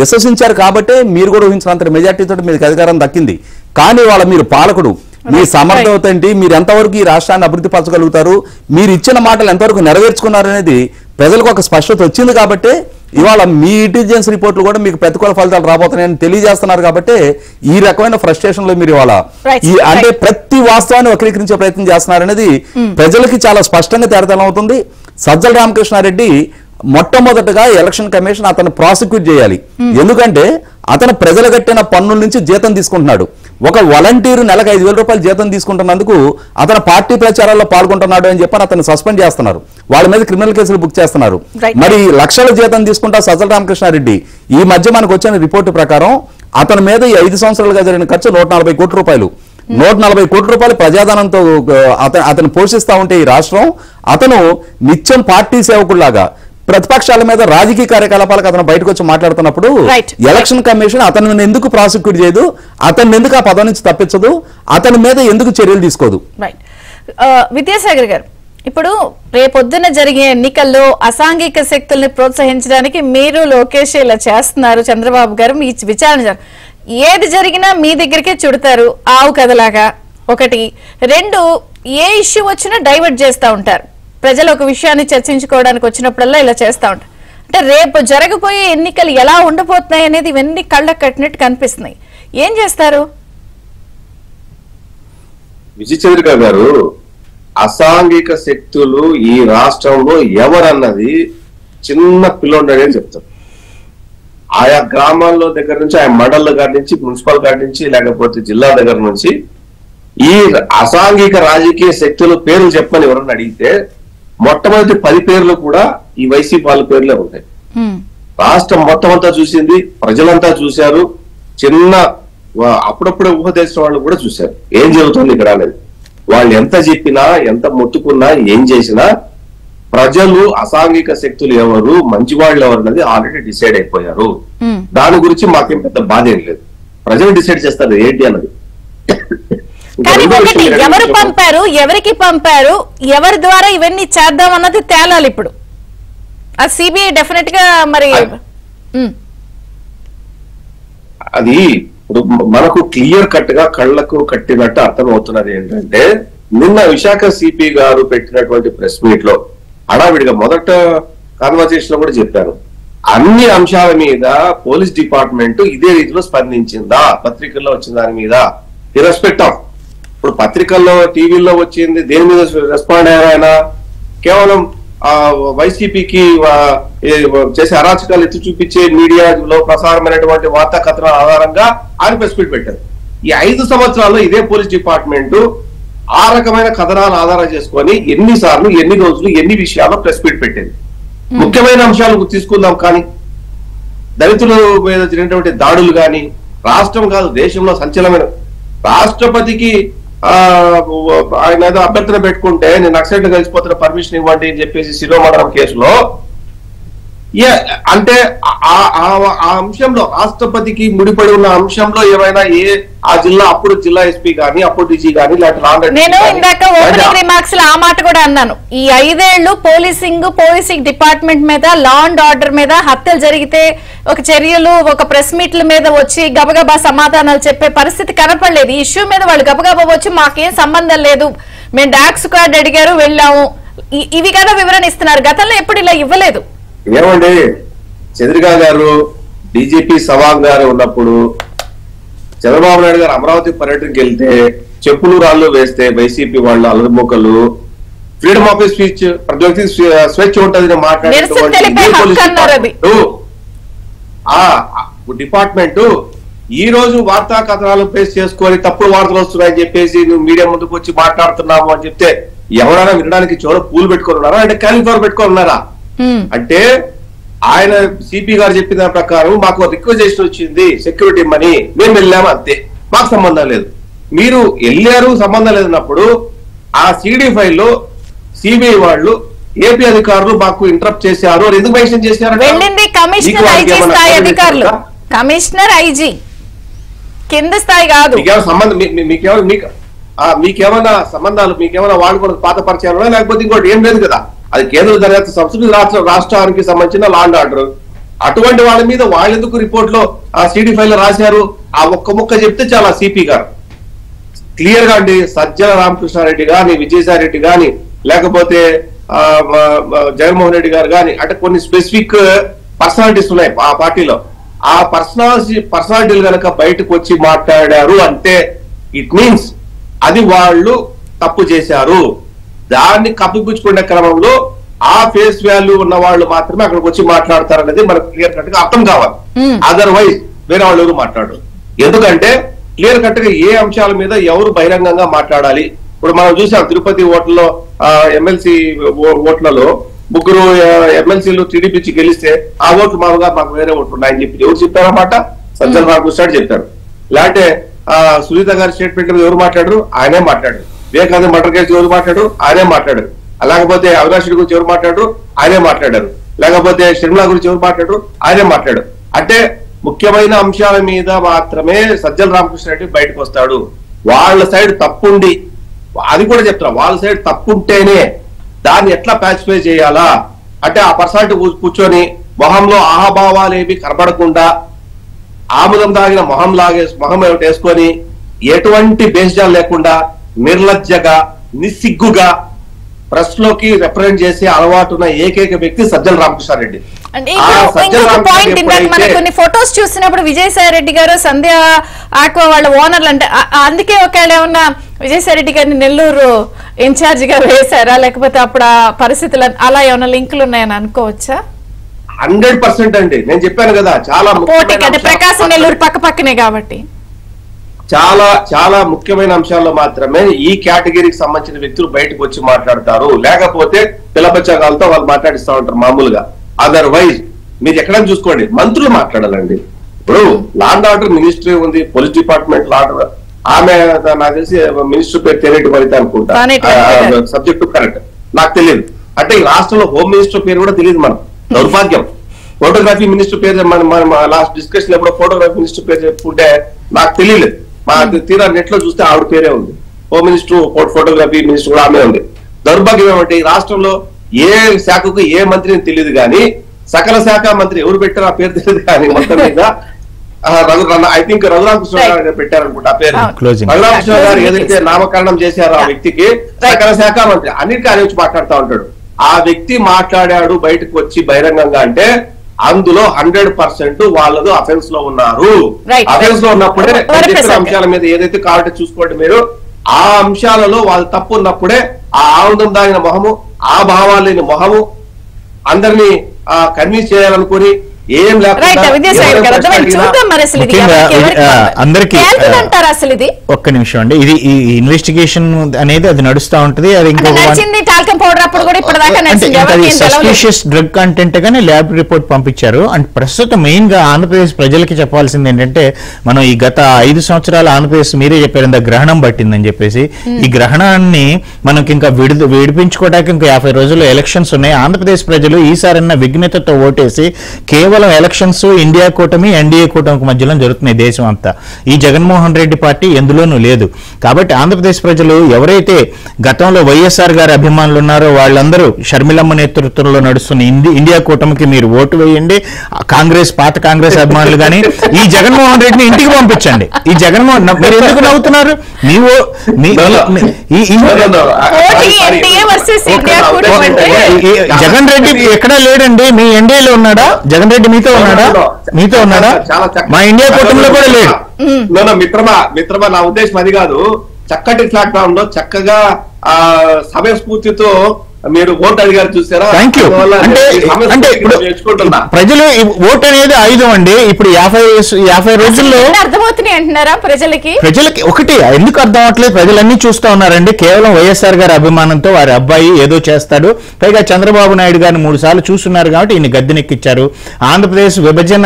విశ్వసించారు కాబట్టే మీరు కూడా ఊహించినంత మెజార్టీతో మీకు అధికారం దక్కింది. కానీ వాళ్ళ మీరు పాలకుడు, మీ సమర్థత ఏంటి, మీరు ఎంతవరకు ఈ రాష్ట్రాన్ని అభివృద్ధి పరచగలుగుతారు, మీరు ఇచ్చిన మాటలు ఎంతవరకు నెరవేర్చుకున్నారు అనేది ప్రజలకు ఒక స్పష్టత వచ్చింది కాబట్టి ఇవాళ మీ ఇంటెలిజెన్స్ రిపోర్ట్లు కూడా మీకు ప్రతికూల ఫలితాలు రాబోతున్నాయని తెలియజేస్తున్నారు కాబట్టి ఈ రకమైన ఫ్రస్ట్రేషన్ లో మీరు ఇవాళ అంటే ప్రతి వాస్తవాన్ని వక్రీకరించే ప్రయత్నం చేస్తున్నారనేది ప్రజలకి చాలా స్పష్టంగా తేటతెల్లం అవుతుంది. సజ్జల రామకృష్ణారెడ్డి మొట్టమొదటగా ఎలక్షన్ కమిషన్ అతను ప్రాసిక్యూట్ చేయాలి. ఎందుకంటే అతను ప్రజలు కట్టిన పన్నుల నుంచి జీతం తీసుకుంటున్నాడు. ఒక వాలంటీరు నెలకు 5,000 రూపాయలు జీతం తీసుకుంటున్నందుకు అతను పార్టీ ప్రచారాల్లో పాల్గొంటున్నాడు అని చెప్పని అతను సస్పెండ్ చేస్తున్నారు. వాళ్ళ మీద క్రిమినల్ కేసులు బుక్ చేస్తున్నారు. మరి లక్షల జీతం తీసుకుంటా సజ్జల రామకృష్ణారెడ్డి ఈ మధ్య మనకు వచ్చిన రిపోర్టు ప్రకారం అతని మీద ఈ 5 సంవత్సరాలుగా జరిగిన ఖర్చు 140 కోట్ల రూపాయలు. 140 కోట్ల రూపాయలు ప్రజాధనంతో అతను పోషిస్తా ఉంటే ఈ రాష్ట్రం, అతను నిత్యం పార్టీ సేవకుల్లాగా ప్రతిపక్షాల మీద రాజకీయ కార్యకలాపాలకు అతను బయటకు వచ్చి మాట్లాడుతున్నప్పుడు ఎలక్షన్ కమిషన్ అతను ఎందుకు ప్రాసిక్యూట్ చేయదు, అతన్ని ఎందుకు ఆ పదవి నుంచి తప్పించదు, అతని మీద ఎందుకు చర్యలు తీసుకోదు? విద్యాసాగర్ గారు, ఇప్పుడు రేపొద్దున జరిగే ఎన్నికల్లో అసాంఘిక శక్తుల్ని ప్రోత్సహించడానికి మీరు లోకేష్ ఇలా చేస్తున్నారు, చంద్రబాబు గారు మీ విచారణ ఏది జరిగినా మీ దగ్గరికే చుడతారు ఆవు కథలాగా. ఒకటి. రెండు, ఏ ఇష్యూ వచ్చినా డైవర్ట్ చేస్తూ ఉంటారు. ప్రజలు ఒక విషయాన్ని చర్చించుకోవడానికి వచ్చినప్పుడల్లా ఇలా చేస్తూ ఉంటారు. అంటే రేపు జరగబోయే ఎన్నికలు ఎలా ఉండబోతున్నాయి అనేది ఇవన్నీ కళ్ళకు కట్టినట్టు కనిపిస్తున్నాయి. ఏం చేస్తారు? విజయచంద్రిక గారు, అసాంఘిక శక్తులు ఈ రాష్ట్రంలో ఎవరన్నది చిన్న పిల్లోడనే చెప్తారు. ఆయా గ్రామాల్లో దగ్గర నుంచి, ఆయా మండల కాడి నుంచి, మున్సిపల్ కాడి నుంచి, లేకపోతే జిల్లా దగ్గర నుంచి ఈ అసాంఘిక రాజకీయ శక్తుల పేర్లు చెప్పని ఎవరన్నా అడిగితే మొట్టమొదటి 10 పేర్లు కూడా ఈ వైసీపీ వాళ్ళ పేర్లే ఉంటాయి. రాష్ట్రం మొత్తం అంతా చూసింది, ప్రజలంతా చూశారు, చిన్న అప్పుడప్పుడే ఊహదేశం వాళ్ళు కూడా చూశారు ఏం జరుగుతుంది ఇక్కడ అనేది. వాళ్ళు ఎంత చెప్పినా, ఎంత మొత్తుకున్నా, ఏం చేసినా ప్రజలు అసాంఘిక శక్తులు ఎవరు, మంచి వాళ్ళు ఎవరు అన్నది ఆల్రెడీ డిసైడ్ అయిపోయారు. దాని గురించి మాకేం పెద్ద బాధ ఏం లేదు. ప్రజలు డిసైడ్ చేస్తారు ఏంటి అన్నది. కానీ ఒకటి, ఎవరు పంపారు, ఎవరికి పంపారు, ఎవరి ద్వారా ఇవన్నీ చేద్దాం అన్నది తేలాలి. ఇప్పుడు ఆ సిబిఐ డెఫినెట్ గా మరి అది ఇప్పుడు మనకు క్లియర్ కట్ గా కళ్లకు కట్టినట్టు అర్థం అవుతున్నది ఏంటంటే, నిన్న విశాఖ సిపి గారు పెట్టినటువంటి ప్రెస్ మీట్ లో హడావిడిగా మొదట కాన్వర్సేషన్ లో కూడా చెప్పారు, అన్ని అంశాల మీద పోలీస్ డిపార్ట్మెంట్ ఇదే రీతిలో స్పందించిందా, పత్రికల్లో వచ్చిన దాని మీద ఇర్రెస్పెక్ట్ ఆఫ్, ఇప్పుడు పత్రికల్లో టీవీల్లో వచ్చింది దేని మీద రెస్పాండ్ అయ్యారు ఆయన, కేవలం వైసీపీకి చేసే అరాచకాలు ఎత్తి చూపించే మీడియాలో ప్రసారమైనటువంటి వార్తా కథనాల ఆధారంగా ఆయన ప్రెస్ మీట్ పెట్టారు. ఈ 5 సంవత్సరాల్లో ఇదే పోలీస్ డిపార్ట్మెంట్ ఆ రకమైన కథనాలు ఆధారం చేసుకొని ఎన్నిసార్లు, ఎన్ని రోజులు, ఎన్ని విషయాల్లో ప్రెస్ మీట్ పెట్టింది. ముఖ్యమైన అంశాలు తీసుకుందాం. కానీ దళితుల మీద జరిగినటువంటి దాడులు కానీ, రాష్ట్రం కాదు దేశంలో సంచలనమైన రాష్ట్రపతికి ఆయన ఏదో అభ్యర్థన పెట్టుకుంటే నేను నక్సలైట్ కలిసిపోతున్న పర్మిషన్ ఇవ్వండి అని చెప్పేసి శిరోమండలం కేసులో అంటే ఆ అంశంలో రాష్ట్రపతికి ముడిపడి ఉన్న అంశంలో ఏమైనా ఆ జిల్లా అప్పుడు జిల్లా ఎస్పీ గానీ అప్పుడు డీజీ గానీ నేను ఇందాక ఓపెనింగ్ రిమార్క్స్ లో ఆ మాట కూడా అన్నాను. ఈ 5 ఏళ్లు పోలీసింగ్ డిపార్ట్మెంట్ మీద, లా అండ్ ఆర్డర్ మీద హత్యలు జరిగితే ఒక చర్యలు, ఒక ప్రెస్ మీట్ల మీద వచ్చి గబగబా సమాధానాలు చెప్పే పరిస్థితి కనపడలేదు. ఈ ఇష్యూ మీద వాళ్ళు గబగబా వచ్చి మాకేం సంబంధం లేదు, మేము డాక్స్ కార్డ్ అడిగారు వెళ్ళాము, ఇవి కదా వివరణ ఇస్తున్నారు. గతంలో ఎప్పుడు ఇలా ఇవ్వలేదు. ఏమండి, చంద్రికా గారు డీజీపీ సవాంగ్ గారు ఉన్నప్పుడు చంద్రబాబు నాయుడు గారు అమరావతి పర్యటనకి వెళ్తే చెప్పులు రాళ్ళు వేస్తే వైసీపీ వాళ్ళు అల్లరిమొక్కలు ఫ్రీడమ్ ఆఫ్ స్పీచ్, ప్రతి వ్యక్తి స్వేచ్ఛ ఉంటుందని డిపార్ట్మెంట్ ఈ రోజు వార్తా కథనాలు పేస్ చేసుకొని తప్పుడు వార్తలు వస్తున్నాయని చెప్పేసి నువ్వు మీడియా ముందుకు వచ్చి మాట్లాడుతున్నాము అని చెప్తే ఎవరైనా వినడానికి చోర పూలు పెట్టుకొని ఉన్నారా అంటే క్యాలిఫ్లవర్ పెట్టుకొని ఉన్నారా? అంటే ఆయన సిపి గారు చెప్పిన దాని ప్రకారం మాకు రిక్వెజేషన్ వచ్చింది సెక్యూరిటీ మనీ, మేము వెళ్ళాము అంతే, మాకు సంబంధం లేదు. మీరు వెళ్ళారు సంబంధం లేదన్నప్పుడు ఆ సిడి ఫైల్లో సిబిఐ వాళ్ళు ఏపీ అధికారులు మాకు ఇంటరప్ట్ చేశారు ఎందుకు మెన్షన్ చేశారు? కమిషనర్ ఐజీ కింద స్థాయి కాదు. మీకేమైనా సంబంధాలు, మీకేమైనా వాళ్ళు కూడా పాత పరిచయాలు లేకపోతే ఇంకోటి ఏం లేదు కదా. అది కేంద్ర దర్యాప్తు సంస్థ, రాష్ట్రానికి సంబంధించిన లా అండ్ ఆర్డర్. అటువంటి వాళ్ళ మీద వాళ్ళెందుకు రిపోర్ట్ లో ఆ సిడి ఫైల్ రాశారు? ఆ ఒక్క ముక్క చెప్తే చాలా సిపి గారు క్లియర్ గా అండి. సజ్జల రామకృష్ణారెడ్డి గాని, విజయసాయి రెడ్డి గాని, లేకపోతే జగన్మోహన్ రెడ్డి గారు గాని, అంటే కొన్ని స్పెసిఫిక్ పర్సనాలిటీస్ ఉన్నాయి ఆ పార్టీలో. ఆ పర్సనాలిటీలు కనుక బయటకు వచ్చి మాట్లాడారు అంటే ఇట్ మీన్స్ అది వాళ్ళు తప్పు చేశారు. దాన్ని కప్పిపుచ్చుకునే క్రమంలో ఆ ఫేస్ వాల్యూ ఉన్న వాళ్ళు మాత్రమే అక్కడికి వచ్చి మాట్లాడతారనేది మనకు క్లియర్ కట్ గా అర్థం కావాలి. అదర్వైజ్ వేరే వాళ్ళు ఎవరు మాట్లాడరు. ఎందుకంటే క్లియర్ కట్ గా ఏ అంశాల మీద ఎవరు బహిరంగంగా మాట్లాడాలి. ఇప్పుడు మనం చూసాం తిరుపతి ఓట్లలో, ఎమ్మెల్సీ ఓట్లలో 3 ఎమ్మెల్సీలు టీడీపీ గెలిస్తే ఆ ఓట్లు మాకు వేరే ఓట్లు ఉన్నాయని చెప్పి ఎవరు చెప్పారన్నమాట? సజ్జల రామకృష్ణ చెప్పారు. లేకపోతే సునీత గారి స్టేట్మెంట్ మీద ఎవరు మాట్లాడరు? ఆయనే మాట్లాడారు. వివేకానంద మర్డర్ కేసు ఎవరు మాట్లాడారు? ఆయనే మాట్లాడారు. లేకపోతే అవినాష్ రెడ్డి గురించి ఎవరు మాట్లాడారు? ఆయనే మాట్లాడారు. లేకపోతే షర్మిల గురించి ఎవరు మాట్లాడారు? ఆయనే మాట్లాడారు. అంటే ముఖ్యమైన అంశాల మీద మాత్రమే సజ్జల రామకృష్ణారెడ్డి బయటకు వస్తాడు. వాళ్ళ సైడ్ తప్పుండి, అది కూడా చెప్తున్నా, వాళ్ళ సైడ్ తప్పుంటేనే దాన్ని ఎట్లా ప్యాసిఫై చేయాలా అంటే ఆ పర్సనాలిటీ కూర్చొని మొహంలో ఆహాభావాలు ఏమి కనబడకుండా ఆముదం తాగిన మొహం వేసుకొని ఎటువంటి బేస్జాలు లేకుండా నిర్లజ్జగా నిస్సిగ్గుగా ప్రెస్ లోకి రిప్రజెంట్ చేసే అలవాటు ఉన్న ఏకైక వ్యక్తి సజ్జల రామకృష్ణారెడ్డి. కొన్ని ఫొటోస్ చూసినప్పుడు విజయసాయి రెడ్డి గారు, సంధ్య ఆక్వా వాళ్ళ ఓనర్లు అంటే అందుకే ఒకవేళ ఏమన్నా విజయసాయి రెడ్డి గారిని నెల్లూరు ఇన్ఛార్జ్ గా వేశారా, లేకపోతే అప్పుడు ఆ పరిస్థితులు అలా ఏమైనా లింకులు ఉన్నాయని అనుకోవచ్చా? 100% అండి. నేను చెప్పాను కదా, చాలా ప్రకాశం నెల్లూరు పక్క పక్కనే కాబట్టి చాలా చాలా ముఖ్యమైన అంశాల్లో మాత్రమే ఈ కేటగిరీకి సంబంధించిన వ్యక్తులు బయటకు వచ్చి మాట్లాడతారు. లేకపోతే పిల్లపచ్చగాలతో వాళ్ళు మాట్లాడిస్తూ ఉంటారు మామూలుగా. అదర్వైజ్ మీరు ఎక్కడైనా చూసుకోండి, మంత్రులు మాట్లాడాలండి. ఇప్పుడు లా అండ్ ఆర్డర్ మినిస్ట్రీ ఉంది, పోలీస్ డిపార్ట్మెంట్ లా ఆర్డర్, ఆమె నాకు తెలిసి మినిస్టర్ పేరు తెలియటి వనిత అనుకుంటా, సబ్జెక్టు కరెక్ట్ నాకు తెలియదు. అంటే ఈ రాష్ట్రంలో హోమ్ మినిస్టర్ పేరు కూడా తెలియదు. మనం దౌర్భాగ్యం. ఫోటోగ్రఫీ మినిస్టర్ పేరు మనం లాస్ట్ డిస్కషన్ ఎప్పుడో ఫోటోగ్రఫీ మినిస్టర్ పేరు చెప్పుకుంటే నాకు తెలియలేదు. మా తీరా నెట్ లో చూస్తే ఆవిడ పేరే ఉంది. హోమ్ మినిస్టర్, ఫోటోగ్రఫీ మినిస్టర్ కూడా ఆమె ఉంది. దౌర్భాగ్యం ఏమంటే ఈ రాష్ట్రంలో ఏ శాఖకు ఏ మంత్రిని తెలియదు కానీ సకల శాఖ మంత్రి ఎవరు పెట్టారో ఆ పేరు తెలియదు కానీ మొత్తం మీద ఐ థింక్ రఘురామకృష్ణ గారు పెట్టారనుకుంటా ఆ పేరు. రఘురామకృష్ణ గారు ఏదైతే నామకరణం చేశారో ఆ వ్యక్తికి సకల శాఖ మంత్రి అన్నిటికీ ఆయన వచ్చి మాట్లాడుతూ ఉంటాడు. ఆ వ్యక్తి మాట్లాడాడు బయటకు వచ్చి బహిరంగంగా అంటే అందులో 100% వాళ్ళదు అఫెన్స్ లో ఉన్నారు. అఫెన్స్ లో ఉన్నప్పుడే అంశాల మీద ఏదైతే కాబట్టి చూసుకోండి మీరు, ఆ అంశాలలో వాళ్ళు తప్పు ఉన్నప్పుడే ఆ ఆనందం దాగిన మొహము ఆ భావాలు లేని మొహము, అందరినీ కన్విన్స్ చేయాలనుకుని ఏం ఒక్క నిమిషం అండి, ఇది ఈ ఇన్వెస్టిగేషన్ అనేది అది నడుస్తా ఉంటది. అది సస్పిషియస్ డ్రగ్ కంటెంట్ గానీ ల్యాబ్ రిపోర్ట్ పంపించారు. అండ్ ప్రస్తుతం మెయిన్ గా ఆంధ్రప్రదేశ్ ప్రజలకి చెప్పాల్సింది ఏంటంటే, మనం ఈ గత 5 సంవత్సరాల ఆంధ్రప్రదేశ్ మీరే చెప్పారు ఇంత గ్రహణం పట్టిందని చెప్పేసి, ఈ గ్రహణాన్ని మనకి ఇంకా విడిపించుకోవడానికి ఇంకా 50 రోజుల్లో ఎలక్షన్స్ ఉన్నాయి. ఆంధ్రప్రదేశ్ ప్రజలు ఈసారన్న విఘ్నతతో ఓటేసి కేవలం ఎలక్షన్స్ ఇండియా కూటమి ఎన్డీఏ కూటమికి మధ్యలో జరుగుతున్నాయి దేశం అంతా. ఈ జగన్మోహన్ రెడ్డి పార్టీ ఎందులోనూ లేదు. కాబట్టి ఆంధ్రప్రదేశ్ ప్రజలు ఎవరైతే గతంలో వైఎస్ఆర్ గారి అభిమానులు ఉన్నారో వాళ్ళందరూ షర్మిలమ్మ నేతృత్వంలో నడుస్తున్న ఇండియా కూటమికి మీరు ఓటు వేయండి. పాత కాంగ్రెస్ అభిమానులు కానీ ఈ జగన్మోహన్ రెడ్డిని ఇంటికి పంపించండి. ఈ జగన్మోహన్, మీరు ఎందుకు నవ్వుతున్నారు? జగన్ రెడ్డి ఎక్కడా లేడండి. మీ ఎన్డీఏలో ఉన్నాడా జగన్ రెడ్డి? మీతో ఉన్నాడా? మా ఇండియా కూటమిలో కూడా లేడు. మిత్రమా నా ఉద్దేశం అది కాదు. చక్కటి ప్లాట్ఫామ్ లో చక్కగా సమయస్ఫూర్తితో మీరు ఓటు అడిగారు చూసారా? అంటే ప్రజలు ఓటు అనేది ఆయుధం అండి. ఇప్పుడు 50 రోజుల్లో అర్థమవుతున్నాయి అంటున్నారా ప్రజలకి ఒకటి ఎందుకు అర్థం అవట్లేదు? ప్రజలన్నీ చూస్తా ఉన్నారండి. కేవలం వైఎస్ఆర్ గారి అభిమానంతో వారి అబ్బాయి ఏదో చేస్తాడు. పైగా చంద్రబాబు నాయుడు గారిని 3 సార్లు చూస్తున్నారు కాబట్టి ఈయన గద్దెనెక్కిచ్చారు. ఆంధ్రప్రదేశ్ విభజన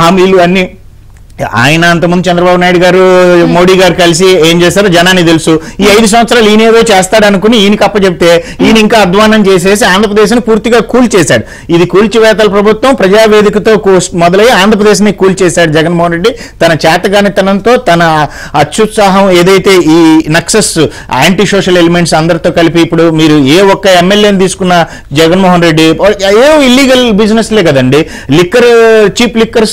హామీలు అన్ని ఆయన అంతకుముందు చంద్రబాబు నాయుడు గారు మోడీ గారు కలిసి ఏం చేస్తారో జనానికి తెలుసు. ఈ 5 సంవత్సరాలు ఈయన ఏదో చేస్తాడనుకుని ఈయనకి అప్పచెప్తే ఈయన ఇంకా అధ్వానం చేసేసి ఆంధ్రప్రదేశ్ ని పూర్తిగా కూల్చేశాడు. ఇది కూల్చివేతల ప్రభుత్వం ప్రజావేదికతో మొదలై ఆంధ్రప్రదేశ్ ని కూల్చేశాడు జగన్మోహన్ రెడ్డి. తన చేతగానితనంతో, తన అత్యుత్సాహం ఏదైతే ఈ నక్సస్ యాంటీ సోషల్ ఎలిమెంట్స్ అందరితో కలిపి, ఇప్పుడు మీరు ఏ ఒక్క ఎమ్మెల్యేని తీసుకున్న జగన్మోహన్ రెడ్డి ఏ ఇల్లీగల్ బిజినెస్లే కదండి. చీప్ లిక్కర్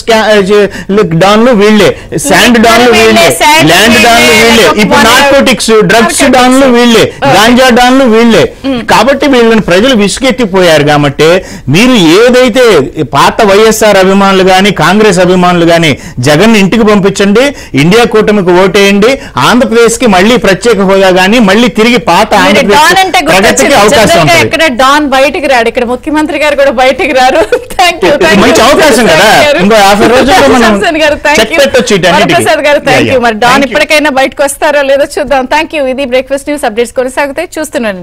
డాన్లు వీళ్లే, శాండ్ డాన్లు వీళ్లే, ల్యాండ్ డాన్లు వీళ్లే, ఇప్పుడు నార్కోటిక్స్ డ్రగ్స్ డాన్లు వీళ్లే, గాంజా డాన్లు వీళ్లే. కాబట్టి వీళ్ళని ప్రజలు విసుగెత్తిపోయారు. కాబట్టి మీరు ఏదైతే పాత వైఎస్ఆర్ అభిమానులు గాని కాంగ్రెస్ అభిమానులు గాని జగన్ ఇంటికి పంపించండి, ఇండియా కూటమికి ఓటేయండి. ఆంధ్రప్రదేశ్ కి మళ్ళీ ప్రత్యేక హోదా గాని మళ్ళీ తిరిగి పాత ప్రగతికి అవకాశం ఉంటుంది. ఇక్కడ డాన్ బయటికి రాడు, ఇక్కడ ముఖ్యమంత్రి గారు కూడా బయటికి రారు. మంచి అవకాశం కదా, ఇంకో 50 రోజుల్లో మనం ప్రసాద్ గారు థ్యాంక్ యూ. మరి డాన్ ఇప్పటికైనా బయటకు వస్తారో లేదో చూద్దాం. Thank you. ఇది బ్రేక్ఫాస్ట్ న్యూస్ అప్డేట్స్ కొనసాగుతాయి, చూస్తున్నాండి.